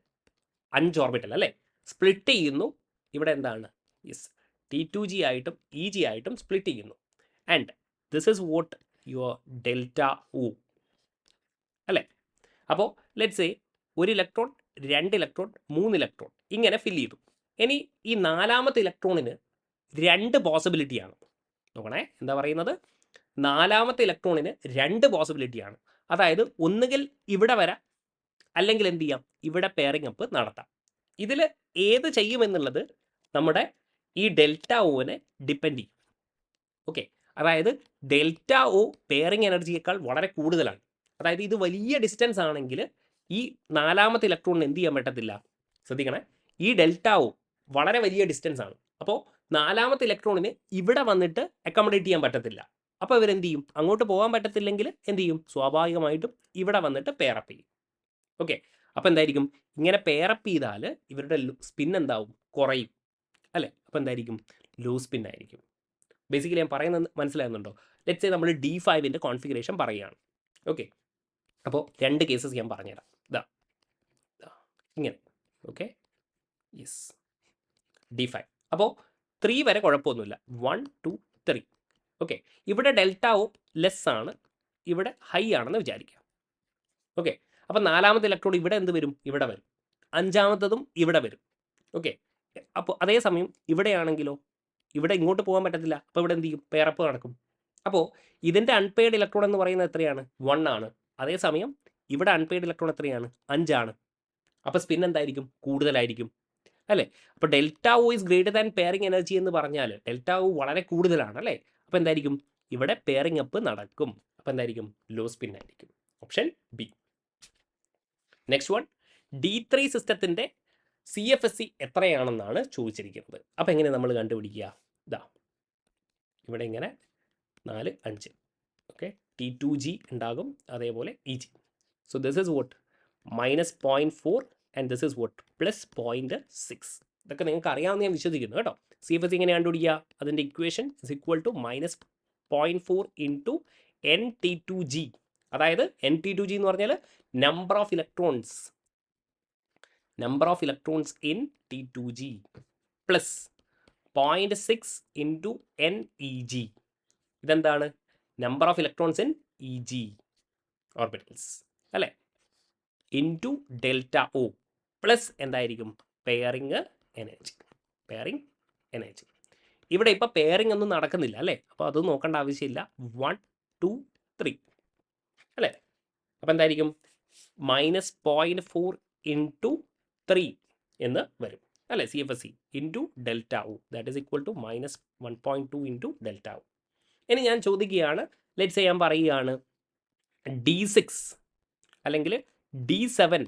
5 orbital അല്ലേ സ്പ്ലിറ്റ് ചെയ്യുന്നു. ഇവിടെ എന്താണ്? യെസ്, T2G ആയിട്ടും EG ആയിട്ടും സ്പ്ലിറ്റ് ചെയ്യുന്നു. And this is vote your delta O അല്ലേ. അപ്പോൾ let's say 1 electron, 2 electron, 3 electron ഇങ്ങനെ ഫിൽ ചെയ്തു. ഇനി ഈ 4ാമത്തെ ഇലക്ട്രോണിന് 2 പോസിബിലിറ്റിയാണ്. നോക്കണേ, എന്താ പറയുന്നത്? 4ാമത്തെ ഇലക്ട്രോണിന് 2 പോസിബിലിറ്റിയാണ്. അതായത് ഒന്നുകിൽ ഇവിടെ വരാം, അല്ലെങ്കിൽ എന്ത് ചെയ്യാം? ഇവിടെ പെയറിംഗ് അപ്പ് നടത്താം. ഇതിൽ ഏത് ചെയ്യുമെന്നുള്ളത് നമ്മുടെ ഈ ഡെൽറ്റ ഒനെ ഡിപ്പെൻഡ് ചെയ്യും. ഓക്കെ, അതായത് ഡെൽറ്റ ഒ പെയറിംഗ് എനർജിയേക്കാൾ വളരെ കൂടുതലാണ്. അതായത് ഇത് വലിയ ഡിസ്റ്റൻസ് ആണെങ്കിൽ ഈ 4ാമത്തെ ഇലക്ട്രോണിന് എന്ത് ചെയ്യാൻ പറ്റത്തില്ല. ശ്രദ്ധിക്കണേ, ഈ ഡെൽറ്റ ഒ വളരെ വലിയ ഡിസ്റ്റൻസ് ആണ്. അപ്പോൾ 4ാമത്തെ ഇലക്ട്രോണിന് ഇവിടെ വന്നിട്ട് അക്കോമഡേറ്റ് ചെയ്യാൻ പറ്റത്തില്ല. അപ്പോൾ ഇവരെന്ത് ചെയ്യും? അങ്ങോട്ട് പോകാൻ പറ്റത്തില്ലെങ്കിൽ എന്ത് ചെയ്യും? സ്വാഭാവികമായിട്ടും ഇവിടെ വന്നിട്ട് പെയറപ്പ് ചെയ്യും. ഓക്കെ, അപ്പോൾ എന്തായിരിക്കും? ഇങ്ങനെ പെയറപ്പ് ചെയ്താൽ ഇവരുടെ സ്പിൻ എന്താവും? കുറയും അല്ലേ. അപ്പോൾ എന്തായിരിക്കും? ലോ സ്പിൻ ആയിരിക്കും. ബേസിക്കലി ഞാൻ പറയുന്നത് മനസ്സിലാകുന്നുണ്ടോ? ലെറ്റ്സ് സേ നമ്മൾ D5ൻ്റെ കോൺഫിഗറേഷൻ പറയുകയാണ്. ഓക്കെ, അപ്പോൾ 2 കേസസ് ഞാൻ പറഞ്ഞുതരാം. ഇങ്ങനെ. Okay, yes, D5. അപ്പോൾ 3 വരെ കുഴപ്പമൊന്നുമില്ല. 1, 2, 3. ഓക്കെ, ഇവിടെ ഡെൽറ്റ ഒ ലെസ് ആണ്, ഇവിടെ ഹൈ ആണെന്ന് വിചാരിക്കാം. ഓക്കെ, അപ്പോൾ 4ാമത്തെ ഇലക്ട്രോൺ ഇവിടെ എന്ത് വരും? ഇവിടെ വരും. 5ാമത്തതും ഇവിടെ വരും. ഓക്കെ, അപ്പോൾ അതേസമയം ഇവിടെയാണെങ്കിലോ ഇവിടെ ഇങ്ങോട്ട് പോകാൻ പറ്റത്തില്ല. അപ്പോൾ ഇവിടെ എന്ത് ചെയ്യും? പെയറപ്പ് നടക്കും. അപ്പോൾ ഇതിൻ്റെ അൺപെയ്ഡ് ഇലക്ട്രോൺ എന്ന് പറയുന്നത് എത്രയാണ്? 1 ആണ്. അതേസമയം ഇവിടെ അൺപെയ്ഡ് ഇലക്ട്രോൺ എത്രയാണ്? 5 ആണ്. അപ്പോൾ സ്പിൻ എന്തായിരിക്കും? കൂടുതലായിരിക്കും അല്ലേ. അപ്പോൾ delta O is greater than pairing energy എന്ന് പറഞ്ഞാൽ ഡെൽറ്റ ഒ വളരെ കൂടുതലാണ് അല്ലേ. അപ്പോൾ എന്തായിരിക്കും? ഇവിടെ പെയറിംഗ് അപ്പ് നടക്കും. അപ്പോൾ എന്തായിരിക്കും? ലോ സ്പിൻ ആയിരിക്കും. Option B. Next one, D3 സിസ്റ്റത്തിൻ്റെ CFSE എത്രയാണെന്നാണ് ചോദിച്ചിരിക്കുന്നത്. അപ്പോൾ എങ്ങനെ നമ്മൾ കണ്ടുപിടിക്കുക? ഇവിടെ ഇങ്ങനെ 4, 5. ഓക്കെ, T2G ഉണ്ടാകും, അതേപോലെ EG. So this is vote -0.4 and this is vote +0.6. ഇതൊക്കെ നിങ്ങൾക്ക് അറിയാമെന്ന് ഞാൻ വിശ്വസിക്കുന്നു കേട്ടോ. CFSE എങ്ങനെ കണ്ടുപിടിക്കുക? അതിൻ്റെ equation is equal to -0.4 into NT2G. അതായത് NT2G എന്ന് പറഞ്ഞാൽ number of electrons in T2G plus 0.6 into NEG. ഇതെന്താണ്? Number of electrons in EG orbitals അല്ലേ, ഇൻറ്റു ഡെൽറ്റ ഒ പ്ലസ് എന്തായിരിക്കും? Pairing energy. ഇവിടെ ഇപ്പോൾ പെയറിംഗ് ഒന്നും നടക്കുന്നില്ല അല്ലേ. അപ്പോൾ അത് നോക്കേണ്ട ആവശ്യമില്ല. 1, 2, 3 അല്ലേ. അപ്പോൾ എന്തായിരിക്കും? -0.4 ഇൻറ്റു 3 എന്ന് വരും അല്ലേ. CFSE into delta O that is equal to -1.2 into delta O. ഇനി ഞാൻ ചോദിക്കുകയാണ്, ലെറ്റ്സ് ഞാൻ പറയുകയാണ് D6 അല്ലെങ്കിൽ D7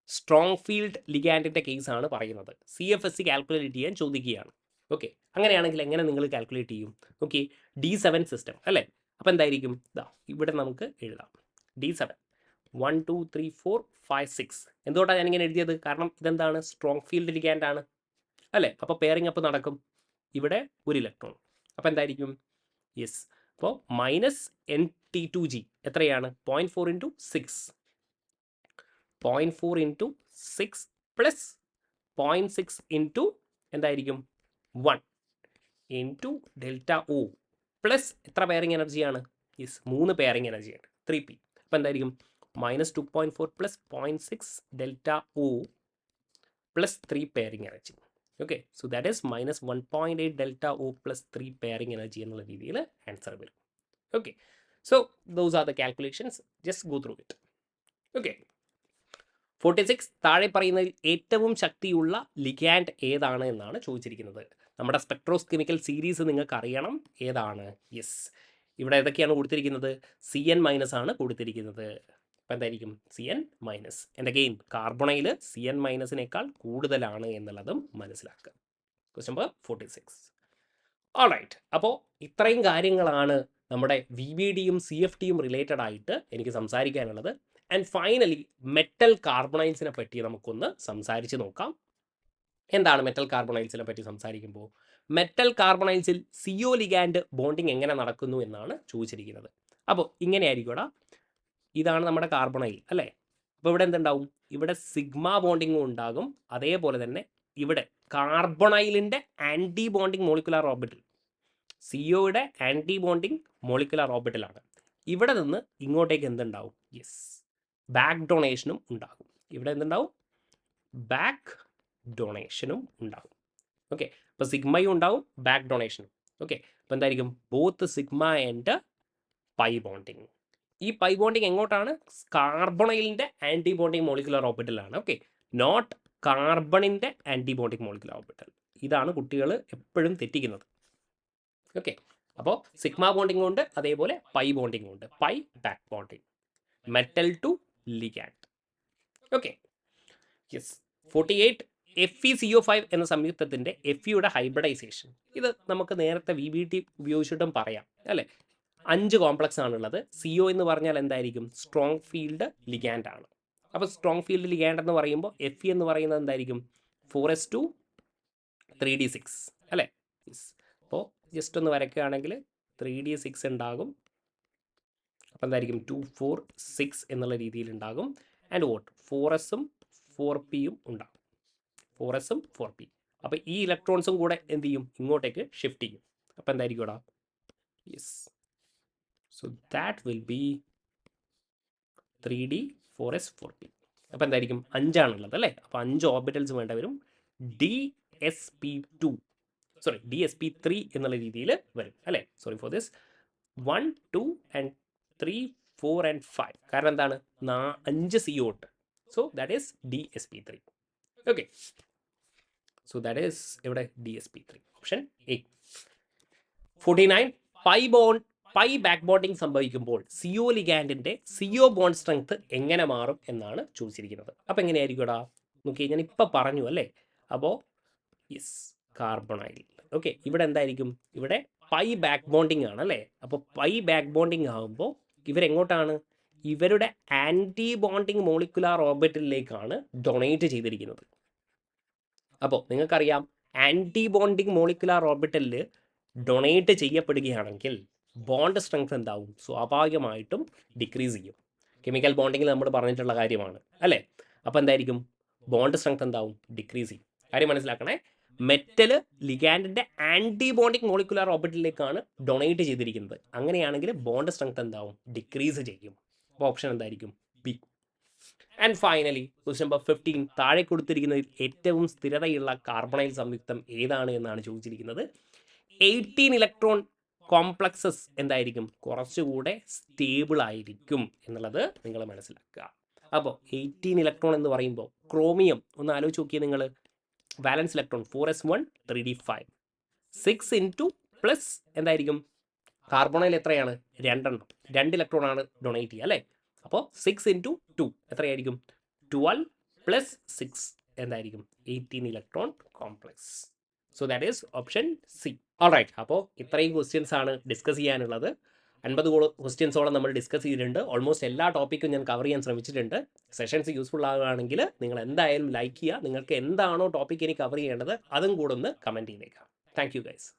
സ്ട്രോങ് ഫീൽഡ് ലിഗാൻഡിൻ്റെ കേസാണ് പറയുന്നത്. CFSC കാൽക്കുലേറ്റ് ചെയ്യാൻ ചോദിക്കുകയാണ്. ഓക്കെ, അങ്ങനെയാണെങ്കിൽ എങ്ങനെ നിങ്ങൾ കാൽക്കുലേറ്റ് ചെയ്യും? ഓക്കെ, D7 സിസ്റ്റം അല്ലേ? അപ്പോൾ എന്തായിരിക്കും? ഇതാ ഇവിടെ നമുക്ക് എഴുതാം D7 1 2 3 4 5 6. എന്തുകൊണ്ടാണ് ഞാനിങ്ങനെ എഴുതിയത്? കാരണം ഇതെന്താണ്? സ്ട്രോങ് ഫീൽഡ് ലിഗാൻഡ് ആണ് അല്ലേ? അപ്പോൾ പെയറിംഗ് അപ്പോൾ നടക്കും. ഇവിടെ ഒരു ഇലക്ട്രോൺ, അപ്പോൾ എന്തായിരിക്കും? യെസ്, അപ്പോൾ -NT2G എത്രയാണ്? 0.4 × 6, 0.4 × 6 പ്ലസ് 0.6 × എന്തായിരിക്കും? 1 × ΔO പ്ലസ് എത്ര പെയറിംഗ് എനർജിയാണ്? യെസ്, 3 പെയറിംഗ് എനർജിയാണ്, 3p. അപ്പോൾ എന്തായിരിക്കും? -2.4 plus 0.6 ΔO plus 3 pairing energy. Okay, so that is -1.8 ΔO plus 3 pairing energy എന്നുള്ള രീതിയിൽ ആൻസർ വരും. Okay, so those are the calculations, just go through it. Okay, 46 താഴെ പറയുന്നതിൽ ഏറ്റവും ശക്തിയുള്ള ലിഗാൻഡ് ഏതാണ് എന്നാണ് ചോദിച്ചിരിക്കുന്നത്. നമ്മുടെ സ്പെക്ട്രോകെമിക്കൽ സീരീസ് നിങ്ങൾക്ക് അറിയണം ഏതാണ്. യെസ്, ഇവിടെ ഏതൊക്കെയാണ് കൊടുത്തിരിക്കുന്നത്? CN- ആണ് കൊടുത്തിരിക്കുന്നത്. അപ്പോൾ എന്തായിരിക്കും? CN-. ആൻഡ് അഗെയിൻ കാർബണയിൽ CN-നേക്കാൾ കൂടുതലാണ് എന്നുള്ളതും മനസ്സിലാക്കുക. Question number 46. ഓൾറൈറ്റ്, അപ്പോൾ ഇത്രയും കാര്യങ്ങളാണ് നമ്മുടെ VBDയും CFTയും റിലേറ്റഡ് ആയിട്ട് എനിക്ക് സംസാരിക്കാനുള്ളത്. ആൻഡ് ഫൈനലി മെറ്റൽ കാർബണൈൽസിനെ പറ്റി നമുക്കൊന്ന് സംസാരിച്ച് നോക്കാം. എന്താണ് മെറ്റൽ കാർബണൈൽസിനെ പറ്റി സംസാരിക്കുമ്പോൾ? മെറ്റൽ കാർബണൈൽസിൽ CO ലിഗാൻഡ് ബോണ്ടിങ് എങ്ങനെ നടക്കുന്നു എന്നാണ് ചോദിച്ചിരിക്കുന്നത്. അപ്പോൾ ഇങ്ങനെയായിരിക്കും. ഇതാണ് നമ്മുടെ കാർബണൈൽ അല്ലേ? അപ്പോൾ ഇവിടെ എന്തുണ്ടാവും? ഇവിടെ സിഗ്മ ബോണ്ടിങ്ങും ഉണ്ടാകും. അതേപോലെ തന്നെ ഇവിടെ കാർബണൈലിൻ്റെ ആൻറ്റി ബോണ്ടിങ് മോളിക്കുലാർ ഓർബിറ്റൽ, സിഒയുടെ ആൻറ്റി ബോണ്ടിങ് മോളിക്കുലാർ ഓർബിറ്റലാണ്. ഇവിടെ നിന്ന് ഇങ്ങോട്ടേക്ക് എന്തുണ്ടാവും? യെസ്, ബാക്ക് ഡൊണേഷനും ഉണ്ടാകും. ഇവിടെ എന്തുണ്ടാവും? ബാക്ക് ഡൊണേഷനും ഉണ്ടാകും. ഓക്കെ, അപ്പോൾ സിഗ്മയും ഉണ്ടാവും, ബാക്ക് ഡൊണേഷനും. ഓക്കെ, അപ്പോൾ എന്തായിരിക്കും? Both sigma and pi bonding. ഈ പൈ ബോണ്ടിങ് എങ്ങോട്ടാണ്? കാർബണൈലിൻ്റെ ആൻറ്റി ബോണ്ടിങ് മോളിക്കുലർ ഓർബിറ്റലാണ്. ഓക്കെ, നോട്ട് കാർബണിൻ്റെ ആൻറ്റി ബോണ്ടിങ് മോളിക്കുലർ ഓർബിറ്റൽ. ഇതാണ് കുട്ടികൾ എപ്പോഴും തെറ്റിക്കുന്നത്. ഓക്കെ, അപ്പോൾ സിഗ്മ ബോണ്ടിങ് ഉണ്ട്, അതേപോലെ പൈ ബോണ്ടിങ് ഉണ്ട്. Pi back bonding, metal to ligand. Okay, yes. 48 FeCO5 എന്ന സംയുക്തത്തിൻ്റെ Feയുടെ ഹൈബ്രിഡൈസേഷൻ. ഇത് നമുക്ക് നേരത്തെ VBT ഉപയോഗിച്ചിട്ടും പറയാം അല്ലേ? 5 കോംപ്ലക്സ് ആണുള്ളത്. CO എന്ന് പറഞ്ഞാൽ എന്തായിരിക്കും? സ്ട്രോങ് ഫീൽഡ് ലിഗാൻഡ് ആണ്. അപ്പോൾ സ്ട്രോങ് ഫീൽഡ് ലിഗാൻഡ് എന്ന് പറയുമ്പോൾ Fe എന്ന് പറയുന്നത് എന്തായിരിക്കും? 4s2 3d6 അല്ലേ? അപ്പോൾ ജസ്റ്റ് ഒന്ന് വരയ്ക്കുകയാണെങ്കിൽ 3d6 ഉണ്ടാകും. അപ്പോൾ എന്തായിരിക്കും? 2 4 6 എന്നുള്ള രീതിയിൽ ഉണ്ടാകും. ആൻഡ് വോട്ട് 4sഉം 4pയും ഉണ്ടാകും. 4sഉം 4p. അപ്പോൾ ഈ ഇലക്ട്രോൺസും കൂടെ എന്ത് ചെയ്യും? ഇങ്ങോട്ടേക്ക് ഷിഫ്റ്റ് ചെയ്യും. അപ്പോൾ എന്തായിരിക്കും ഇവിടെ? Yes, so that will B 3d 4s 4p. അപ്പോൾ എന്തായിരിക്കും? 5 ആണുള്ളത് അല്ലേ? അപ്പോൾ 5 ഓർബിറ്റൽസ് വേണ്ട വരും. DsP3 എന്നുള്ള രീതിയിൽ വരും അല്ലേ? Sorry for this. 1 2 and 3 4 and 5. കാരണം എന്താണ്? 5 CO ഉണ്ട്. So that is DsP3. Okay, so that is ഇവിടെ DsP3, option A. 49 pi back bonding സംഭവിക്കുമ്പോൾ CO ലിഗാൻഡിൻ്റെ CO ബോണ്ട് സ്ട്രെങ്ത് എങ്ങനെ മാറും എന്നാണ് ചോദിച്ചിരിക്കുന്നത്. അപ്പോൾ എങ്ങനെയായിരിക്കും? നോക്കി, ഞാൻ ഇപ്പോൾ പറഞ്ഞു അല്ലേ? അപ്പോൾ യെസ്, കാർബണൈൽ. ഓക്കെ, ഇവിടെ എന്തായിരിക്കും? ഇവിടെ പൈ ബാക്ക് ബോണ്ടിങ് ആണ് അല്ലേ? അപ്പോൾ പൈ ബാക്ക് ബോണ്ടിങ് ആകുമ്പോൾ ഇവരെങ്ങോട്ടാണ്? ഇവരുടെ ആൻറ്റി ബോണ്ടിങ് മോളിക്കുലാർ ഓർബിറ്റലിലേക്കാണ് ഡൊണേറ്റ് ചെയ്തിരിക്കുന്നത്. അപ്പോൾ നിങ്ങൾക്കറിയാം, ആൻറ്റി ബോണ്ടിങ് മോളിക്കുലാർ ഓർബിറ്റലിൽ ഡൊണേറ്റ് ചെയ്യപ്പെടുകയാണെങ്കിൽ ബോണ്ട് സ്ട്രെങ്ത് എന്താവും? സ്വാഭാവികമായിട്ടും ഡിക്രീസ് ചെയ്യും. കെമിക്കൽ ബോണ്ടിങ്ങിൽ നമ്മൾ പറഞ്ഞിട്ടുള്ള കാര്യമാണ് അല്ലേ? അപ്പോൾ എന്തായിരിക്കും? ബോണ്ട് സ്ട്രെങ്ത് എന്താവും? ഡിക്രീസ് ചെയ്യും. കാര്യം മനസ്സിലാക്കണേ, മെറ്റൽ ലിഗാൻഡിൻ്റെ ആൻറ്റി ബോണ്ടിങ് മോളിക്കുലാർ ഓർബിറ്റലിലേക്കാണ് ഡൊണേറ്റ് ചെയ്തിരിക്കുന്നത്. അങ്ങനെയാണെങ്കിൽ ബോണ്ട് സ്ട്രെങ്ത് എന്താവും? ഡിക്രീസ് ചെയ്യും. അപ്പോൾ ഓപ്ഷൻ എന്തായിരിക്കും? B. And finally question number 15 താഴെ കൊടുത്തിരിക്കുന്നതിൽ ഏറ്റവും സ്ഥിരതയുള്ള കാർബണൈൽ സംയുക്തം ഏതാണ് എന്നാണ് ചോദിച്ചിരിക്കുന്നത്. 18 ഇലക്ട്രോൺ കോംപ്ലക്സസ് എന്തായിരിക്കും? കുറച്ചുകൂടെ സ്റ്റേബിൾ ആയിരിക്കും എന്നുള്ളത് നിങ്ങൾ മനസ്സിലാക്കുക. അപ്പോൾ 18 ഇലക്ട്രോൺ എന്ന് പറയുമ്പോൾ ക്രോമിയം ഒന്ന് ആലോചിച്ച് നോക്കിയാൽ നിങ്ങൾ, വാലൻസ് ഇലക്ട്രോൺ 4s1 3d5 6 × പ്ലസ് എന്തായിരിക്കും? കാർബണയിൽ എത്രയാണ്? 2 എണ്ണം. 2 ഇലക്ട്രോൺ ആണ് ഡൊണേറ്റ് ചെയ്യുക അല്ലേ? അപ്പോൾ 6 × 2 എത്രയായിരിക്കും? 12 + 6 എന്തായിരിക്കും? 18 electron complex. So that is option C. All, അപ്പോൾ ഇത്രയും ക്വസ്റ്റ്യൻസ് ആണ് ഡിസ്കസ് ചെയ്യാനുള്ളത്. 50 ക്വസ്റ്റ്യൻസോളം നമ്മൾ ഡിസ്കസ് ചെയ്തിട്ടുണ്ട്. ഓൾമോസ്റ്റ് എല്ലാ ടോപ്പിക്കും ഞാൻ കവർ ചെയ്യാൻ ശ്രമിച്ചിട്ടുണ്ട്. സെഷൻസ് യൂസ്ഫുൾ ആകുകയാണെങ്കിൽ നിങ്ങൾ എന്തായാലും ലൈക്ക് ചെയ്യുക. നിങ്ങൾക്ക് എന്താണോ ടോപ്പിക് ഇനി കവർ ചെയ്യേണ്ടത് അതും കൂടെ ഒന്ന് കമൻറ്റ് ചെയ്തേക്കാം. Thank you guys.